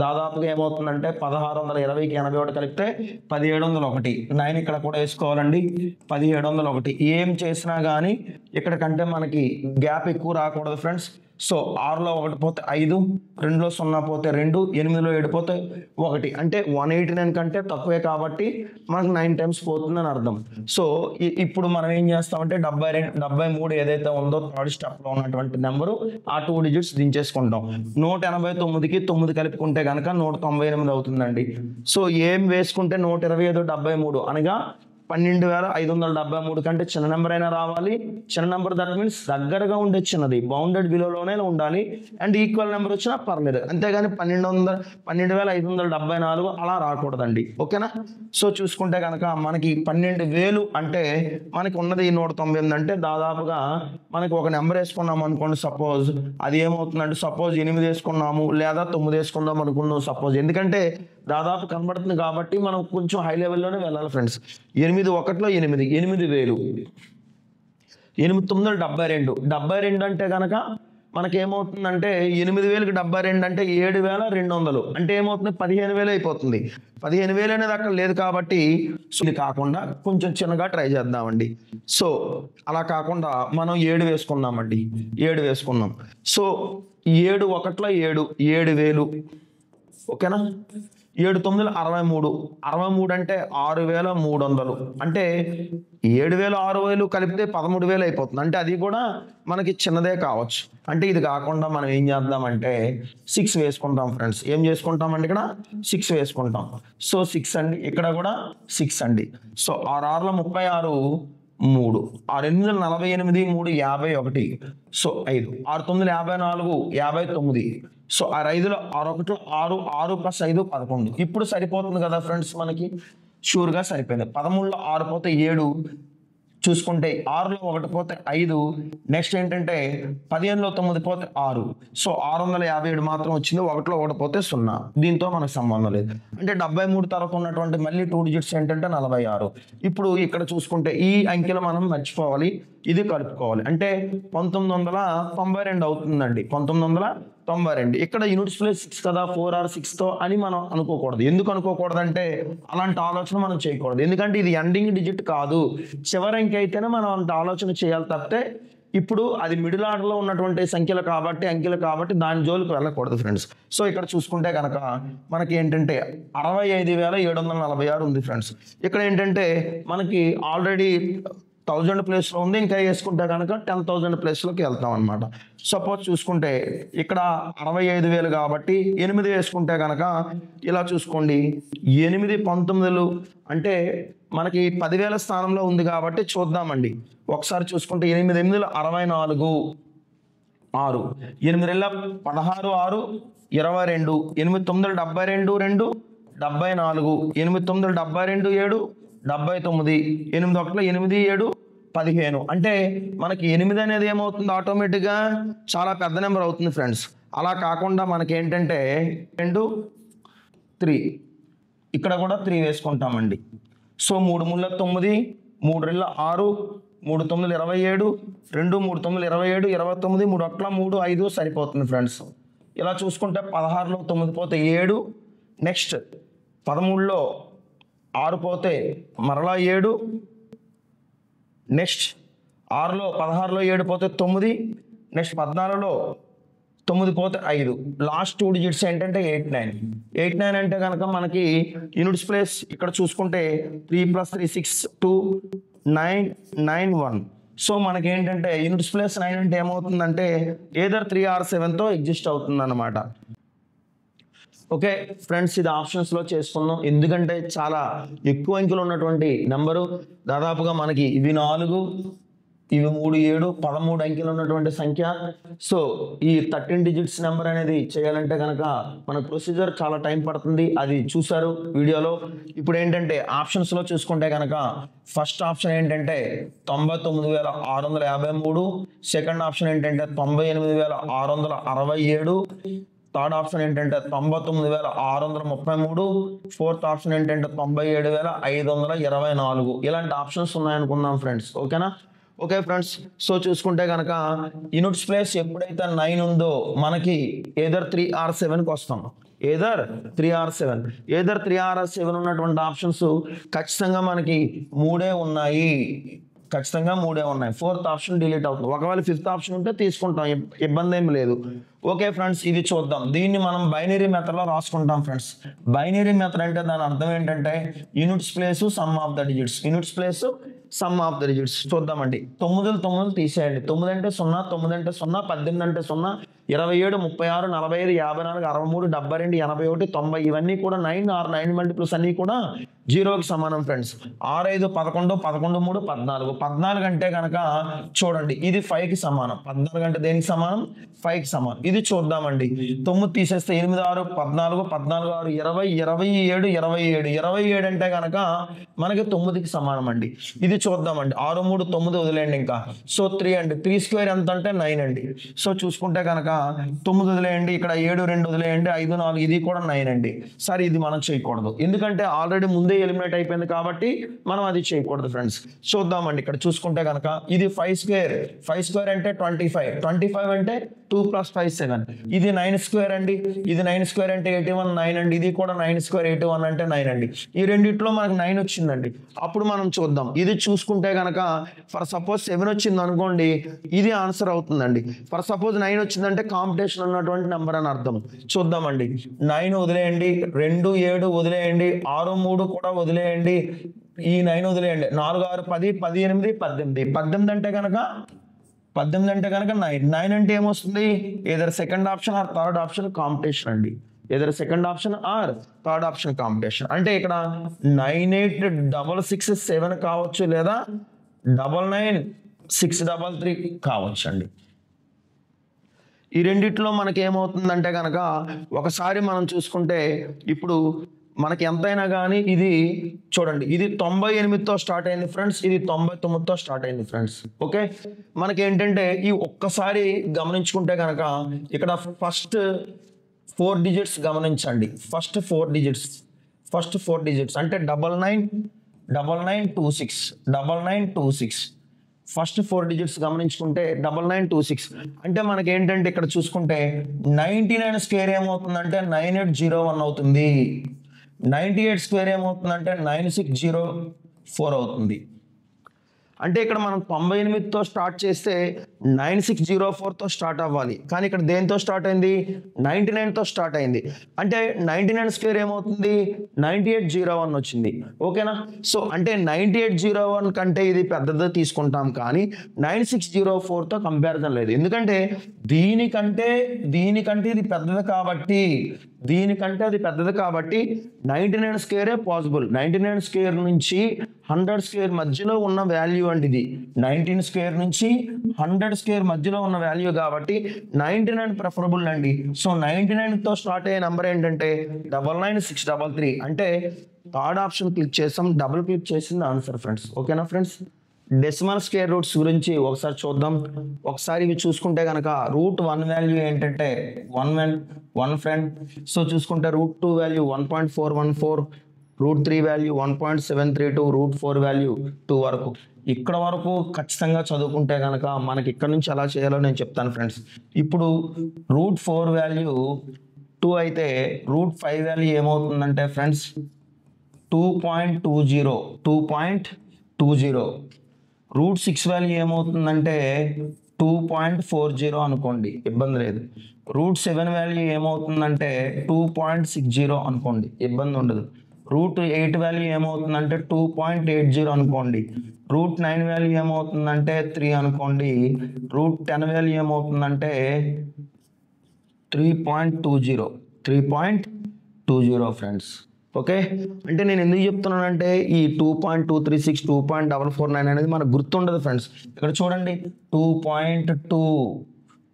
దాదాపుగా ఏమవుతుందంటే 1620కి 81 కలిపితే 1701. 9 ఇక్కడ కూడా వేసుకోవాలండి, 1701. ఏం చేసినా కానీ ఇక్కడ కంటే మనకి గ్యాప్ ఎక్కువ రాకూడదు ఫ్రెండ్స్. సో 6లో 1 పోతే 5, 2లో 0 పోతే 2, 8లో 7 పోతే 1, అంటే 189 కంటే తక్కువే కాబట్టి మనకు 9 టైమ్స్ పోతుందని అర్థం. సో ఇప్పుడు మనం ఏం చేస్తామంటే 73 ఏదైతే ఉందో థర్డ్ స్టెప్లో ఉన్నటువంటి నెంబరు ఆ 2 డిజిట్స్ దించేసుకుంటాం. 189కి 9 కలుపుకుంటే కనుక 198 అవుతుందండి. సో ఏం వేసుకుంటే 125 73 అనగా 12573 కంటే చిన్న నెంబర్ అయినా రావాలి. చిన్న నెంబర్ దట్ మీన్స్ దగ్గరగా ఉండే చిన్నది, బౌండెడ్ బిలోలోనే ఉండాలి. అండ్ ఈక్వల్ నెంబర్ వచ్చినా పర్లేదు, అంతేగాని 12574 అలా రాకూడదండి. ఓకేనా? సో చూసుకుంటే కనుక మనకి 12000 అంటే మనకి ఉన్నది 198 అంటే దాదాపుగా మనకి ఒక నెంబర్ వేసుకున్నాం అనుకోండి. సపోజ్ అది ఏమవుతుందంటే సపోజ్ 8 వేసుకున్నాము లేదా 9 వేసుకుందాం అనుకున్నాం సపోజ్. ఎందుకంటే దాదాపు కనబడుతుంది కాబట్టి మనం కొంచెం హై లెవెల్లోనే వెళ్ళాలి ఫ్రెండ్స్. 8 1లో 8, 8000. 8 9 72. 72 అంటే కనుక మనకేమవుతుందంటే 8000కి 72 అంటే 7200 అంటే ఏమవుతుంది 15000 అయిపోతుంది. 15000 అనేది అక్కడ లేదు కాబట్టి ఇది కాకుండా కొంచెం చిన్నగా ట్రై చేద్దామండి. సో అలా కాకుండా మనం 7 వేసుకున్నామండి, 7 వేసుకున్నాం. సో 7 1లో 7, 7000. ఓకేనా? 7 9 63. 63 అంటే 6300 అంటే 7000 6000 కలిపితే 13000 అయిపోతుంది. అంటే అది కూడా మనకి చిన్నదే కావచ్చు. అంటే ఇది కాకుండా మనం ఏం చేద్దామంటే 6 వేసుకుంటాం ఫ్రెండ్స్. ఏం చేసుకుంటామండి ఇక్కడ 6 వేసుకుంటాం. సో 6 అండి, ఇక్కడ కూడా 6 అండి. సో 6 6ల 36, 3, 6 8 48, 3 51. సో 5, 6 9 54, 59. సో 6 5లో 6 1 6, 6 + 5 11. ఇప్పుడు సరిపోతుంది కదా ఫ్రెండ్స్, మనకి షూర్గా సరిపోయింది. 13లో 6 పోతే 7 చూసుకుంటే, 6లో 1 పోతే 5. నెక్స్ట్ ఏంటంటే 15లో 9 పోతే 6. సో 657 మాత్రం వచ్చింది. 1లో 1 పోతే 0. దీంతో మనకు సంబంధం లేదు. అంటే 73 తర్వాత ఉన్నటువంటి మళ్ళీ 2 డిజిట్స్ ఏంటంటే 46. ఇప్పుడు ఇక్కడ చూసుకుంటే ఈ అంకెలు మనం మర్చిపోవాలి, ఇది కలుపుకోవాలి. అంటే 1992 అవుతుందండి. 1992. ఇక్కడ యూనిట్స్ ప్లేస్ 6 కదా, 4 or 6తో అని మనం అనుకోకూడదు. ఎందుకు అనుకోకూడదంటే అలాంటి ఆలోచన మనం చేయకూడదు. ఎందుకంటే ఇది ఎండింగ్ డిజిట్ కాదు, చివరి అంకె అయితేనే మనం అంత ఆలోచన చేయాలి తప్పితే ఇప్పుడు అది మిడిల్ ఆర్డర్లో ఉన్నటువంటి అంకెలు కాబట్టి దాని జోలికి వెళ్ళకూడదు ఫ్రెండ్స్. సో ఇక్కడ చూసుకుంటే కనుక మనకి ఏంటంటే 65746 ఉంది ఫ్రెండ్స్. ఇక్కడ ఏంటంటే మనకి ఆల్రెడీ 1000 ప్లేస్లో ఉంది, ఇంకా వేసుకుంటే కనుక 10,000 ప్లేస్లోకి వెళ్తాం అనమాట. సపోజ్ చూసుకుంటే ఇక్కడ 65,000 కాబట్టి 8 వేసుకుంటే కనుక ఇలా చూసుకోండి, 8 19 అంటే మనకి 10,000 స్థానంలో ఉంది కాబట్టి చూద్దామండి. ఒకసారి చూసుకుంటే 8 8 64, 6, 8 2 16, 6 22, 8 9 72, 2 74, 8 9 72, 7 79, 8 1 8 7 15. అంటే మనకి 8 అనేది ఏమవుతుంది ఆటోమేటిక్గా చాలా పెద్ద నెంబర్ అవుతుంది ఫ్రెండ్స్. అలా కాకుండా మనకి ఏంటంటే 2 3 ఇక్కడ కూడా 3 వేసుకుంటామండి. సో 3 3 9, 3 2 6, 3 9 27, 2 3 9 27, 29, 3 1 3 5 సరిపోతుంది ఫ్రెండ్స్. ఇలా చూసుకుంటే 16లో 9 పోతే 7. నెక్స్ట్ 13లో 6 పోతే మరలా 7. నెక్స్ట్ 6లో 16లో 7 పోతే 9. నెక్స్ట్ 14లో 9 పోతే 5. లాస్ట్ 2 డిజిట్స్ ఏంటంటే 89. 89 అంటే కనుక మనకి యూనిట్స్ ప్లేస్ ఇక్కడ చూసుకుంటే 3 + 3 6 2 9 9 1. సో మనకి ఏంటంటే యూనిట్స్ ప్లేస్ 9 అంటే ఏమవుతుందంటే ఏదర్ 3 or 7తో ఎగ్జిస్ట్ అవుతుంది అన్నమాట. ఓకే ఫ్రెండ్స్, ఇది ఆప్షన్స్లో చేసుకున్నాం. ఎందుకంటే చాలా ఎక్కువ అంకెలు ఉన్నటువంటి నెంబరు. దాదాపుగా మనకి ఇవి 4, ఇవి 3 7 13 అంకెలు ఉన్నటువంటి సంఖ్య. సో ఈ 13 డిజిట్స్ నెంబర్ అనేది చేయాలంటే కనుక మన ప్రొసీజర్ చాలా టైం పడుతుంది, అది చూసారు వీడియోలో. ఇప్పుడు ఏంటంటే ఆప్షన్స్లో చూసుకుంటే కనుక ఫస్ట్ ఆప్షన్ ఏంటంటే 99,653, సెకండ్ ఆప్షన్ ఏంటంటే 98,667, థర్డ్ ఆప్షన్ ఏంటంటే 99,633, ఫోర్త్ ఆప్షన్ ఏంటంటే 97,524. ఇలాంటి ఆప్షన్స్ ఉన్నాయనుకుందాం ఫ్రెండ్స్. ఓకేనా? ఓకే ఫ్రెండ్స్, సో చూసుకుంటే కనుక యూనిట్స్ ప్లేస్ ఎప్పుడైతే 9 ఉందో మనకి ఏదర్ 3 or 7కి వస్తాం. ఏదర్ 3 or 7 ఉన్నటువంటి ఆప్షన్స్ ఖచ్చితంగా మనకి 3 ఉన్నాయి. ఫోర్త్ ఆప్షన్ డిలీట్ అవుతుంది. ఒకవేళ ఫిఫ్త్ ఆప్షన్ ఉంటే తీసుకుంటాం, ఇబ్బంది ఏమి లేదు. ఓకే ఫ్రెండ్స్, ఇది చూద్దాం. దీన్ని మనం బైనరీ మెథడ్లో రాసుకుంటాం ఫ్రెండ్స్. బైనరీ మెథడ్ అంటే దాని అర్థం ఏంటంటే units place some of the digits. చూద్దామండి. 9 తీసేయండి. 9 అంటే 0, 9 అంటే 0, 18 అంటే 0, 27, 36, 45, 54, 63, 72, 81, 90 ఇవన్నీ కూడా 9 or 9 మల్టిపుల్స్ అన్నీ కూడా 0కి సమానం ఫ్రెండ్స్. 6 5 11, 11 3 14. 14 అంటే కనుక చూడండి ఇది 5కి సమానం. 14 అంటే దేనికి సమానం? 5కి సమానం. ఇది చూద్దామండి. 9 తీసేస్తే 8 6 14, 14 6 20, 27, 27 అంటే కనుక మనకి 9కి సమానం అండి. ఇది చూద్దామండి. 6 3 9 వదిలేయండి. ఇంకా సో 3 అండి. 3 స్క్వేర్ ఎంత అంటే 9 అండి. సో చూసుకుంటే కనుక 9 వదిలేయండి, ఇక్కడ 7 2 వదిలేయండి, 5 4 ఇది కూడా 9 అండి. సరే, ఇది మనం చేయకూడదు, ఎందుకంటే ఆల్రెడీ ముందే ఎలిమినేట్ అయిపోయింది కాబట్టి మనం అది చేయకూడదు ఫ్రెండ్స్. చూద్దామండి. ఇక్కడ చూసుకుంటే కనుక ఇది 5 స్క్వేర్ అంటే 25 అంటే 2 + 5 7. ఇది 9 స్క్వేర్ అండి. ఇది 9 స్క్వేర్ అంటే 81 9 అండి. ఇది కూడా 9 స్క్వేర్ 81 అంటే 9 అండి. ఈ రెండిట్లో మనకు 9 వచ్చిందండి. అప్పుడు మనం చూద్దాం. ఇది చూసుకుంటే కనుక ఫర్ సపోజ్ 7 వచ్చింది అనుకోండి, ఇది ఆన్సర్ అవుతుందండి. ఫర్ సపోజ్ 9 వచ్చిందంటే కాంపిటీషన్ ఉన్నటువంటి నెంబర్ అని అర్థం. చూద్దామండి. 9 వదిలేయండి, 2 7 వదిలేయండి, 6 3 కూడా వదిలేయండి, ఈ 9 వదిలేయండి, 4 6 10 18 18 అంటే కనుక 9 అంటే ఏమొస్తుంది? Either second option or third option competition అండి. అంటే ఇక్కడ 986667 కావచ్చు, లేదా 99633 కావచ్చు అండి. ఈ రెండిట్లో మనకి ఏమవుతుందంటే కనుక ఒకసారి మనం చూసుకుంటే ఇప్పుడు మనకి ఎంతైనా కానీ ఇది చూడండి, ఇది 98తో స్టార్ట్ అయింది ఫ్రెండ్స్, ఇది 99తో స్టార్ట్ అయింది ఫ్రెండ్స్. ఓకే, మనకి ఏంటంటే ఈ ఒక్కసారి గమనించుకుంటే కనుక ఇక్కడ ఫస్ట్ 4 డిజిట్స్ గమనించండి. ఫస్ట్ 4 డిజిట్స్ అంటే 9926 ఫస్ట్ 4 డిజిట్స్ గమనించుకుంటే 9926 అంటే మనకి ఏంటంటే ఇక్కడ చూసుకుంటే 99 స్క్వేర్ ఏమవుతుందంటే 9801 అవుతుంది. 98 స్క్వేర్ ఏమవుతుందంటే 9604 అవుతుంది. అంటే ఇక్కడ మనం 98తో స్టార్ట్ చేస్తే 9604తో స్టార్ట్ అవ్వాలి, కానీ ఇక్కడ దేంతో స్టార్ట్ అయింది? 99తో స్టార్ట్ అయింది. అంటే 99 స్క్వేర్ ఏమవుతుంది? 9801 వచ్చింది. ఓకేనా? సో అంటే 9801 కంటే ఇది పెద్దది తీసుకుంటాం, కానీ 9604తో కంపారిజన్ లేదు. ఎందుకంటే దీనికంటే ఇది పెద్దది కాబట్టి, అది పెద్దది కాబట్టి 99 స్క్వేరే పాసిబుల్. 99 స్క్వేర్ నుంచి 100 స్క్వేర్ మధ్యలో ఉన్న వాల్యూ అండి ఇది. 19 స్క్వేర్ నుంచి 100 స్క్వేర్ మధ్యలో ఉన్న వాల్యూ కాబట్టి 99 ప్రిఫరబుల్ అండి. సో 99తో స్టార్ట్ అయ్యే నెంబర్ ఏంటంటే 99633. అంటే థర్డ్ ఆప్షన్ క్లిక్ చేసాం, డబుల్ క్లిక్ చేసింది ఆన్సర్ ఫ్రెండ్స్. ఓకేనా ఫ్రెండ్స్? డెసిమల్ స్క్వేర్ రూట్స్ గురించి ఒకసారి చూద్దాం. ఒకసారి ఇవి చూసుకుంటే కనుక √1 వాల్యూ ఏంటంటే 1 ఫ్రెండ్. సో చూసుకుంటే √2 వాల్యూ 1.414, √3 వాల్యూ 1.732, √4 వాల్యూ 2 వరకు. ఇక్కడ వరకు ఖచ్చితంగా చదువుకుంటే కనుక మనకి ఇక్కడ నుంచి ఎలా చేయాలో నేను చెప్తాను ఫ్రెండ్స్. ఇప్పుడు √4 వాల్యూ 2 అయితే √5 వాల్యూ ఏమవుతుందంటే ఫ్రెండ్స్ 2.20. √6 వాల్యూ ఏమవుతుందంటే 2.40 అనుకోండి, ఇబ్బంది లేదు. √7 వాల్యూ ఏమవుతుందంటే 2.60 అనుకోండి, ఇబ్బంది ఉండదు. √8 వాల్యూ ఏమవుతుందంటే 2.80 అనుకోండి. √9 వాల్యూ ఏమవుతుందంటే 3 అనుకోండి. √10 వాల్యూ ఏమవుతుందంటే 3.20 ఫ్రెండ్స్. ఓకే, అంటే నేను ఎందుకు చెప్తున్నానంటే ఈ 2.236 2.449 అనేది మనకు గుర్తుండదు ఫ్రెండ్స్. ఇక్కడ చూడండి 2.2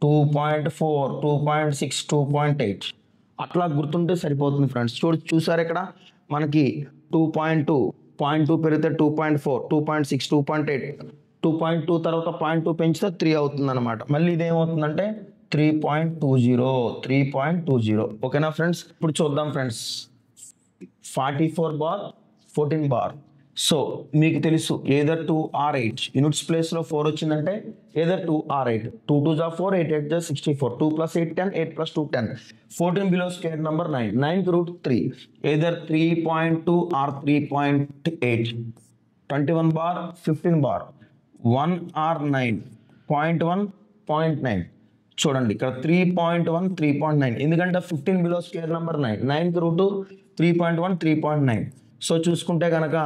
2.4 2.6 2.8 అట్లా గుర్తుంటే సరిపోతుంది ఫ్రెండ్స్. చూసారు ఇక్కడ మనకి 2.2 పెరిగితే 2.4 2.6 2.8 2.2 తర్వాత 0.2 పెంచితే 3 అవుతుంది అనమాట. మళ్ళీ ఇదేమవుతుందంటే 3.20. ఓకేనా ఫ్రెండ్స్. ఇప్పుడు చూద్దాం ఫ్రెండ్స్ 44 బార్ 14 బార్. సో మీకు తెలుసు ఏదర్ 2 or 8 యూనిట్స్ ప్లేస్లో 4 వచ్చిందంటే either 2 or 8. 2 2 are 4, 8 8 are 64. 2 plus 8 10, 8 plus 2 10. 14 below square number 9. 9 root 3. Either 3.2 or 3.8. 21 bar 15 bar. 1 or 9. 0.1 0.9. చూడండి ఇక్కడ 3.1 3.9 ఎందుకంటే 15 బిలో స్క్వేర్ నెంబర్ 9 9కి రూట్ 3.1 3.9. సో చూసుకుంటే కనుక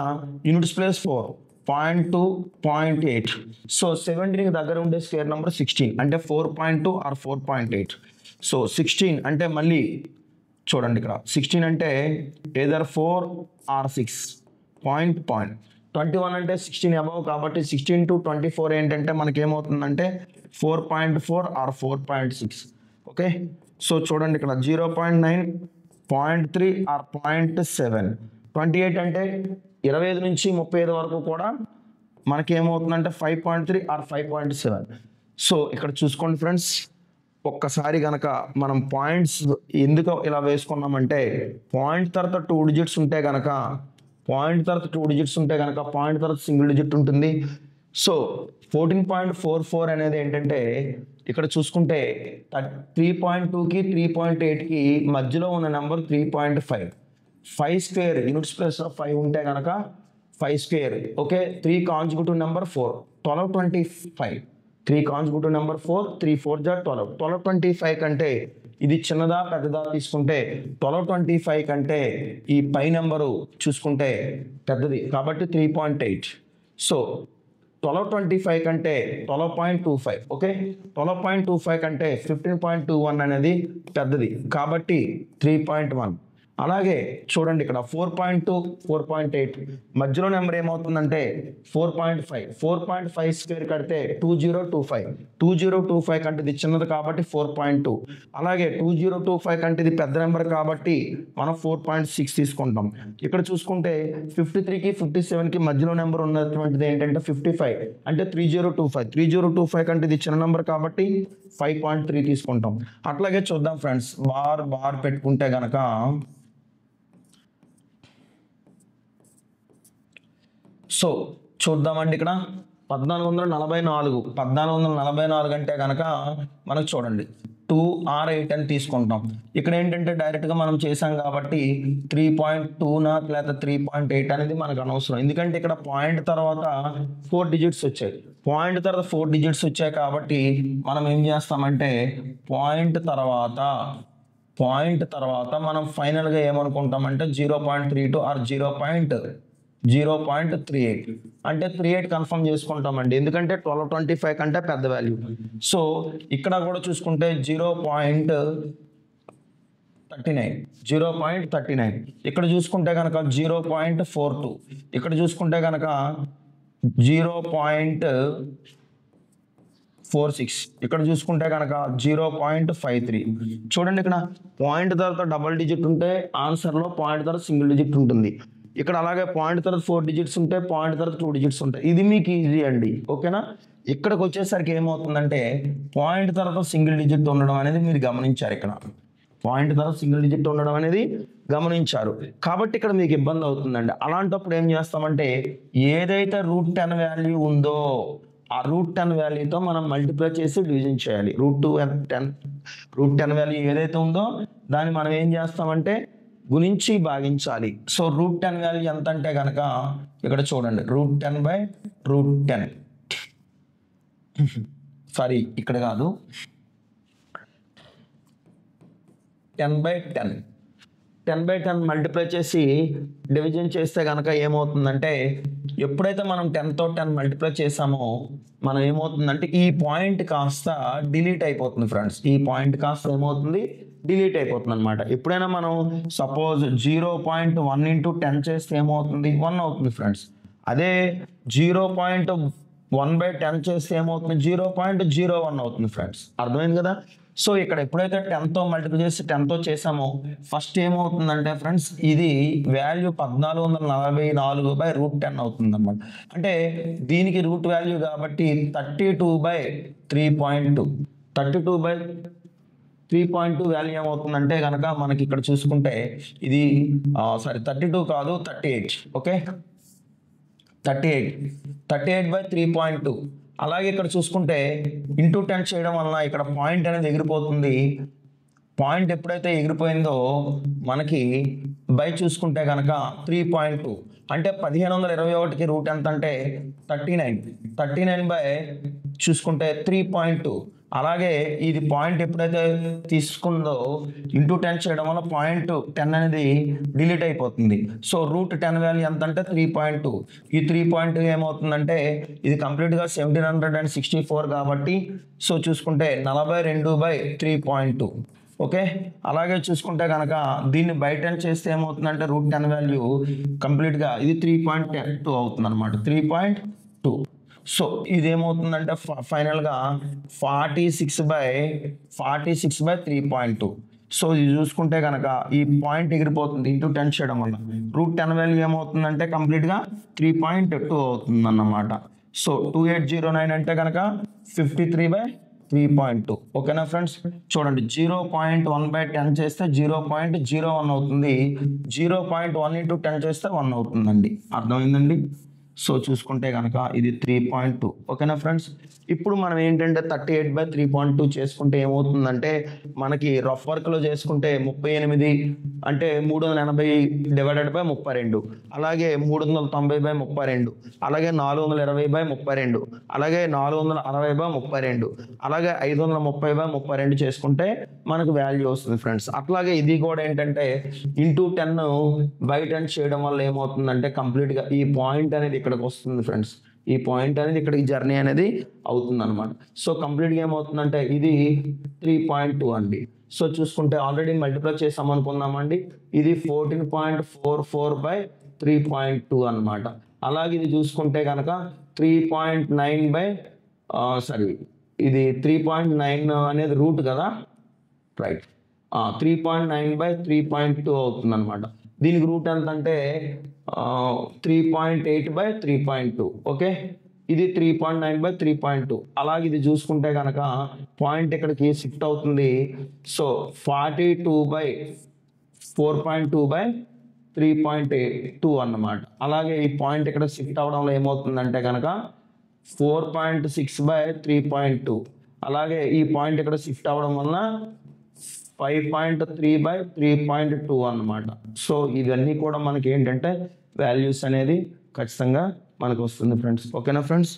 యూనిట్స్ ప్లేస్ 4 0.2 0.8. సో 17కి దగ్గర ఉండే స్క్వేర్ నెంబర్ 16 అంటే 4.2 or 4.8. సో 16 అంటే మళ్ళీ చూడండి ఇక్కడ 16 అంటే ఏదర్ 4 or 6 పాయింట్ 21 అంటే 16 అబవ్ కాబట్టి 16 to 24 ఏంటంటే మనకి ఏమవుతుందంటే 4.4 or 4.6. ఓకే, సో చూడండి ఇక్కడ 0.9 0.3 or 0.7. 28 అంటే 25 నుంచి 35 వరకు కూడా మనకి ఏమవుతుందంటే 5.3 or 5.7. సో ఇక్కడ చూసుకోండి ఫ్రెండ్స్, ఒక్కసారి కనుక మనం పాయింట్స్ ఎందుకు ఇలా వేసుకున్నామంటే పాయింట్ తర్వాత 2 digits ఉంటే కనుక పాయింట్ తర్వాత 2 digits ఉంటే కనుక పాయింట్ తర్వాత సింగిల్ డిజిట్ ఉంటుంది. సో 14.44 అనేది ఏంటంటే ఇక్కడ చూసుకుంటే 3.2కి 3.8కి మధ్యలో ఉన్న నెంబర్ 3.5. 5 స్క్వేర్ యూనిట్స్ ప్లస్ 5 ఉంటే కనుక 5 square. Okay, 3 conjugative number 4 1225. 3 conjugative number 4 3 4 12 1225 కంటే ఇది చిన్నదా పెద్దదా తీసుకుంటే 1225 కంటే ఈ పై నెంబరు చూసుకుంటే పెద్దది కాబట్టి 3.8. సో 1225 కంటే 12.25. ఓకే, 12.25 కంటే 15.21 అనేది పెద్దది కాబట్టి 3.1. అలాగే చూడండి ఇక్కడ 4.2 4.8 మధ్యలో నెంబర్ ఏమవుతుందంటే 4.5. 4.5 స్క్వేర్ కడితే 2025. 2025 కంటే ఇది చిన్నది కాబట్టి 4.2. అలాగే 2025 కంటే ఇది పెద్ద నెంబర్ కాబట్టి మనం 4.6 తీసుకుంటాం. ఇక్కడ చూసుకుంటే 53కి 57కి మధ్యలో నెంబర్ ఉన్నటువంటిది ఏంటంటే 55 అంటే 3025. 3025 కంటే ఇది చిన్న నెంబర్ కాబట్టి 5.3 తీసుకుంటాం. అట్లాగే చూద్దాం ఫ్రెండ్స్, బార్ పెట్టుకుంటే గనక సో చూద్దామండి ఇక్కడ 1444 అంటే కనుక మనకు చూడండి 2 or 8 అని తీసుకుంటాం. ఇక్కడ ఏంటంటే డైరెక్ట్గా మనం చేసాం కాబట్టి 3.2 లేదా 3.8 అనేది మనకు అనవసరం. ఎందుకంటే ఇక్కడ పాయింట్ తర్వాత 4 digits వచ్చాయి. పాయింట్ తర్వాత 4 digits వచ్చాయి కాబట్టి మనం ఏం చేస్తామంటే పాయింట్ తర్వాత మనం ఫైనల్గా ఏమనుకుంటామంటే 0.32 or 0.38 అంటే 38 కన్ఫర్మ్ చేసుకుంటామండి. ఎందుకంటే 1225 కంటే పెద్ద వాల్యూ. సో ఇక్కడ కూడా చూసుకుంటే 0.39 ఇక్కడ చూసుకుంటే కనుక 0.42 ఇక్కడ చూసుకుంటే కనుక 0.46 ఇక్కడ చూసుకుంటే కనుక 0.53. చూడండి ఇక్కడ పాయింట్ తర్వాత డబల్ డిజిట్ ఉంటే ఆన్సర్లో పాయింట్ తర్వాత సింగిల్ డిజిట్ ఉంటుంది. ఇక్కడ అలాగే పాయింట్ తర్వాత 4 digits ఉంటే పాయింట్ తర్వాత 2 digits ఉంటాయి. ఇది మీకు ఈజీ అండి. ఓకేనా, ఇక్కడికి వచ్చేసరికి ఏమవుతుందంటే పాయింట్ తర్వాత సింగిల్ డిజిట్ ఉండడం అనేది మీరు గమనించారు. ఇక్కడ పాయింట్ తర్వాత సింగిల్ డిజిట్ ఉండడం అనేది గమనించారు కాబట్టి ఇక్కడ మీకు ఇబ్బంది అవుతుందండి. అలాంటప్పుడు ఏం చేస్తామంటే ఏదైతే √10 వాల్యూ ఉందో ఆ √10 వాల్యూతో మనం మల్టిప్లై చేసి డివిజన్ చేయాలి. √10 వాల్యూ ఏదైతే ఉందో దాన్ని మనం ఏం చేస్తామంటే గుణించి భాగించాలి. సో √10 వాల్యూ ఎంత అంటే కనుక ఇక్కడ చూడండి √10/√10 సారీ ఇక్కడ కాదు 10/10 మల్టిప్లై చేసి డివిజన్ చేస్తే కనుక ఏమవుతుందంటే ఎప్పుడైతే మనం 10తో 10 మల్టిప్లై చేసామో మనం ఏమవుతుందంటే ఈ పాయింట్ కాస్త డిలీట్ అయిపోతుంది ఫ్రెండ్స్. ఈ పాయింట్ కాస్త ఏమవుతుంది డిలీట్ అయిపోతుంది అనమాట. ఎప్పుడైనా మనం సపోజ్ 0.1 ఇంటూ 10 చేస్తే ఏమవుతుంది, 1 అవుతుంది ఫ్రెండ్స్. అదే 0.1/10 చేస్తే ఏమవుతుంది, 0.01 అవుతుంది ఫ్రెండ్స్. అర్థమైంది కదా. సో ఇక్కడ ఎప్పుడైతే 10తో మల్టిప్లై చేసి 10తో చేసామో ఫస్ట్ ఏమవుతుందంటే ఫ్రెండ్స్, ఇది వాల్యూ 1444/√10 అవుతుంది అనమాట. అంటే దీనికి రూట్ వాల్యూ కాబట్టి 32/3.2 32/3.2 వాల్యూ ఏమవుతుందంటే కనుక మనకి ఇక్కడ చూసుకుంటే ఇది 32 కాదు 38. ఓకే, 38/3.2. అలాగే ఇక్కడ చూసుకుంటే ఇంటూ 10 చేయడం వలన ఇక్కడ పాయింట్ అనేది ఎగిరిపోతుంది. పాయింట్ ఎప్పుడైతే ఎగిరిపోయిందో మనకి బై చూసుకుంటే కనుక 3.2 అంటే 1521కి రూట్ ఎంత అంటే 39 బై చూసుకుంటే 3.2. అలాగే ఇది పాయింట్ ఎప్పుడైతే తీసుకుందో ఇంటూ 10 చేయడం వల్ల పాయింట్ 10 అనేది డిలీట్ అయిపోతుంది. సో √10 వాల్యూ ఎంత అంటే 3.2. ఈ 3.2 ఏమవుతుందంటే ఇది కంప్లీట్గా 1764 కాబట్టి సో చూసుకుంటే 42/3.2. ఓకే, అలాగే చూసుకుంటే కనుక దీన్ని బై 10 చేస్తే ఏమవుతుందంటే √10 వాల్యూ కంప్లీట్గా ఇది 3.2 అవుతుంది అనమాట, 3.2. సో ఇదేమవుతుందంటే ఫైనల్గా 46/3.2. సో ఇది చూసుకుంటే కనుక ఈ పాయింట్ ఎగిరిపోతుంది ఇంటూ 10 చేయడం వల్ల. √10 వాల్యూ ఏమవుతుందంటే కంప్లీట్గా 3.2 అవుతుంది అన్నమాట. సో 2809 అంటే కనుక 53/3.2. ఓకేనా ఫ్రెండ్స్. చూడండి 0.1/10 చేస్తే 0.01 అవుతుంది, 0.1 ఇంటూ 10 చేస్తే 1 అవుతుందండి. అర్థమైందండి. సో చూసుకుంటే కనుక ఇది 3.2. ఓకేనా ఫ్రెండ్స్. ఇప్పుడు మనం ఏంటంటే 38/3.2 చేసుకుంటే ఏమవుతుందంటే మనకి రఫ్ వర్క్లో చేసుకుంటే 38 అంటే 380/32, అలాగే 390/32, అలాగే 420/32, అలాగే 460/32, అలాగే 530/32 చేసుకుంటే మనకు వాల్యూ వస్తుంది ఫ్రెండ్స్. అట్లాగే ఇది కూడా ఏంటంటే ఇంటూ 10/10 చేయడం వల్ల ఏమవుతుందంటే కంప్లీట్గా ఈ పాయింట్ అనేది ఇక్కడికి వస్తుంది ఫ్రెండ్స్. ఈ పాయింట్ అనేది ఇక్కడికి జర్నీ అనేది అవుతుంది అనమాట. సో కంప్లీట్గా ఏమవుతుందంటే ఇది 3.2 అండి. సో చూసుకుంటే ఆల్రెడీ మల్టిప్లై చేసాం అనుకుందామండి, ఇది 14.44/3.2 అనమాట. అలాగే ఇది చూసుకుంటే కనుక 3.9 ఇది 3.9 అనేది రూట్ కదా, రైట్. 3.9/3.2 అవుతుంది అనమాట. దీనికి రూట్ ఎంత అంటే 3.8/3.2. ఓకే, ఇది 3.9/3.2. అలాగే ఇది చూసుకుంటే కనుక పాయింట్ ఇక్కడికి షిఫ్ట్ అవుతుంది. సో 42/4.2/3.2 అన్నమాట. అలాగే ఈ పాయింట్ ఇక్కడ షిఫ్ట్ అవడంలో ఏమవుతుందంటే కనుక 4.6/3.2. అలాగే ఈ పాయింట్ ఇక్కడ షిఫ్ట్ అవడం వలన 5.3/3.2 అన్నమాట. సో ఇవన్నీ కూడా మనకి ఏంటంటే వాల్యూస్ అనేది ఖచ్చితంగా మనకు వస్తుంది ఫ్రెండ్స్. ఓకేనా ఫ్రెండ్స్.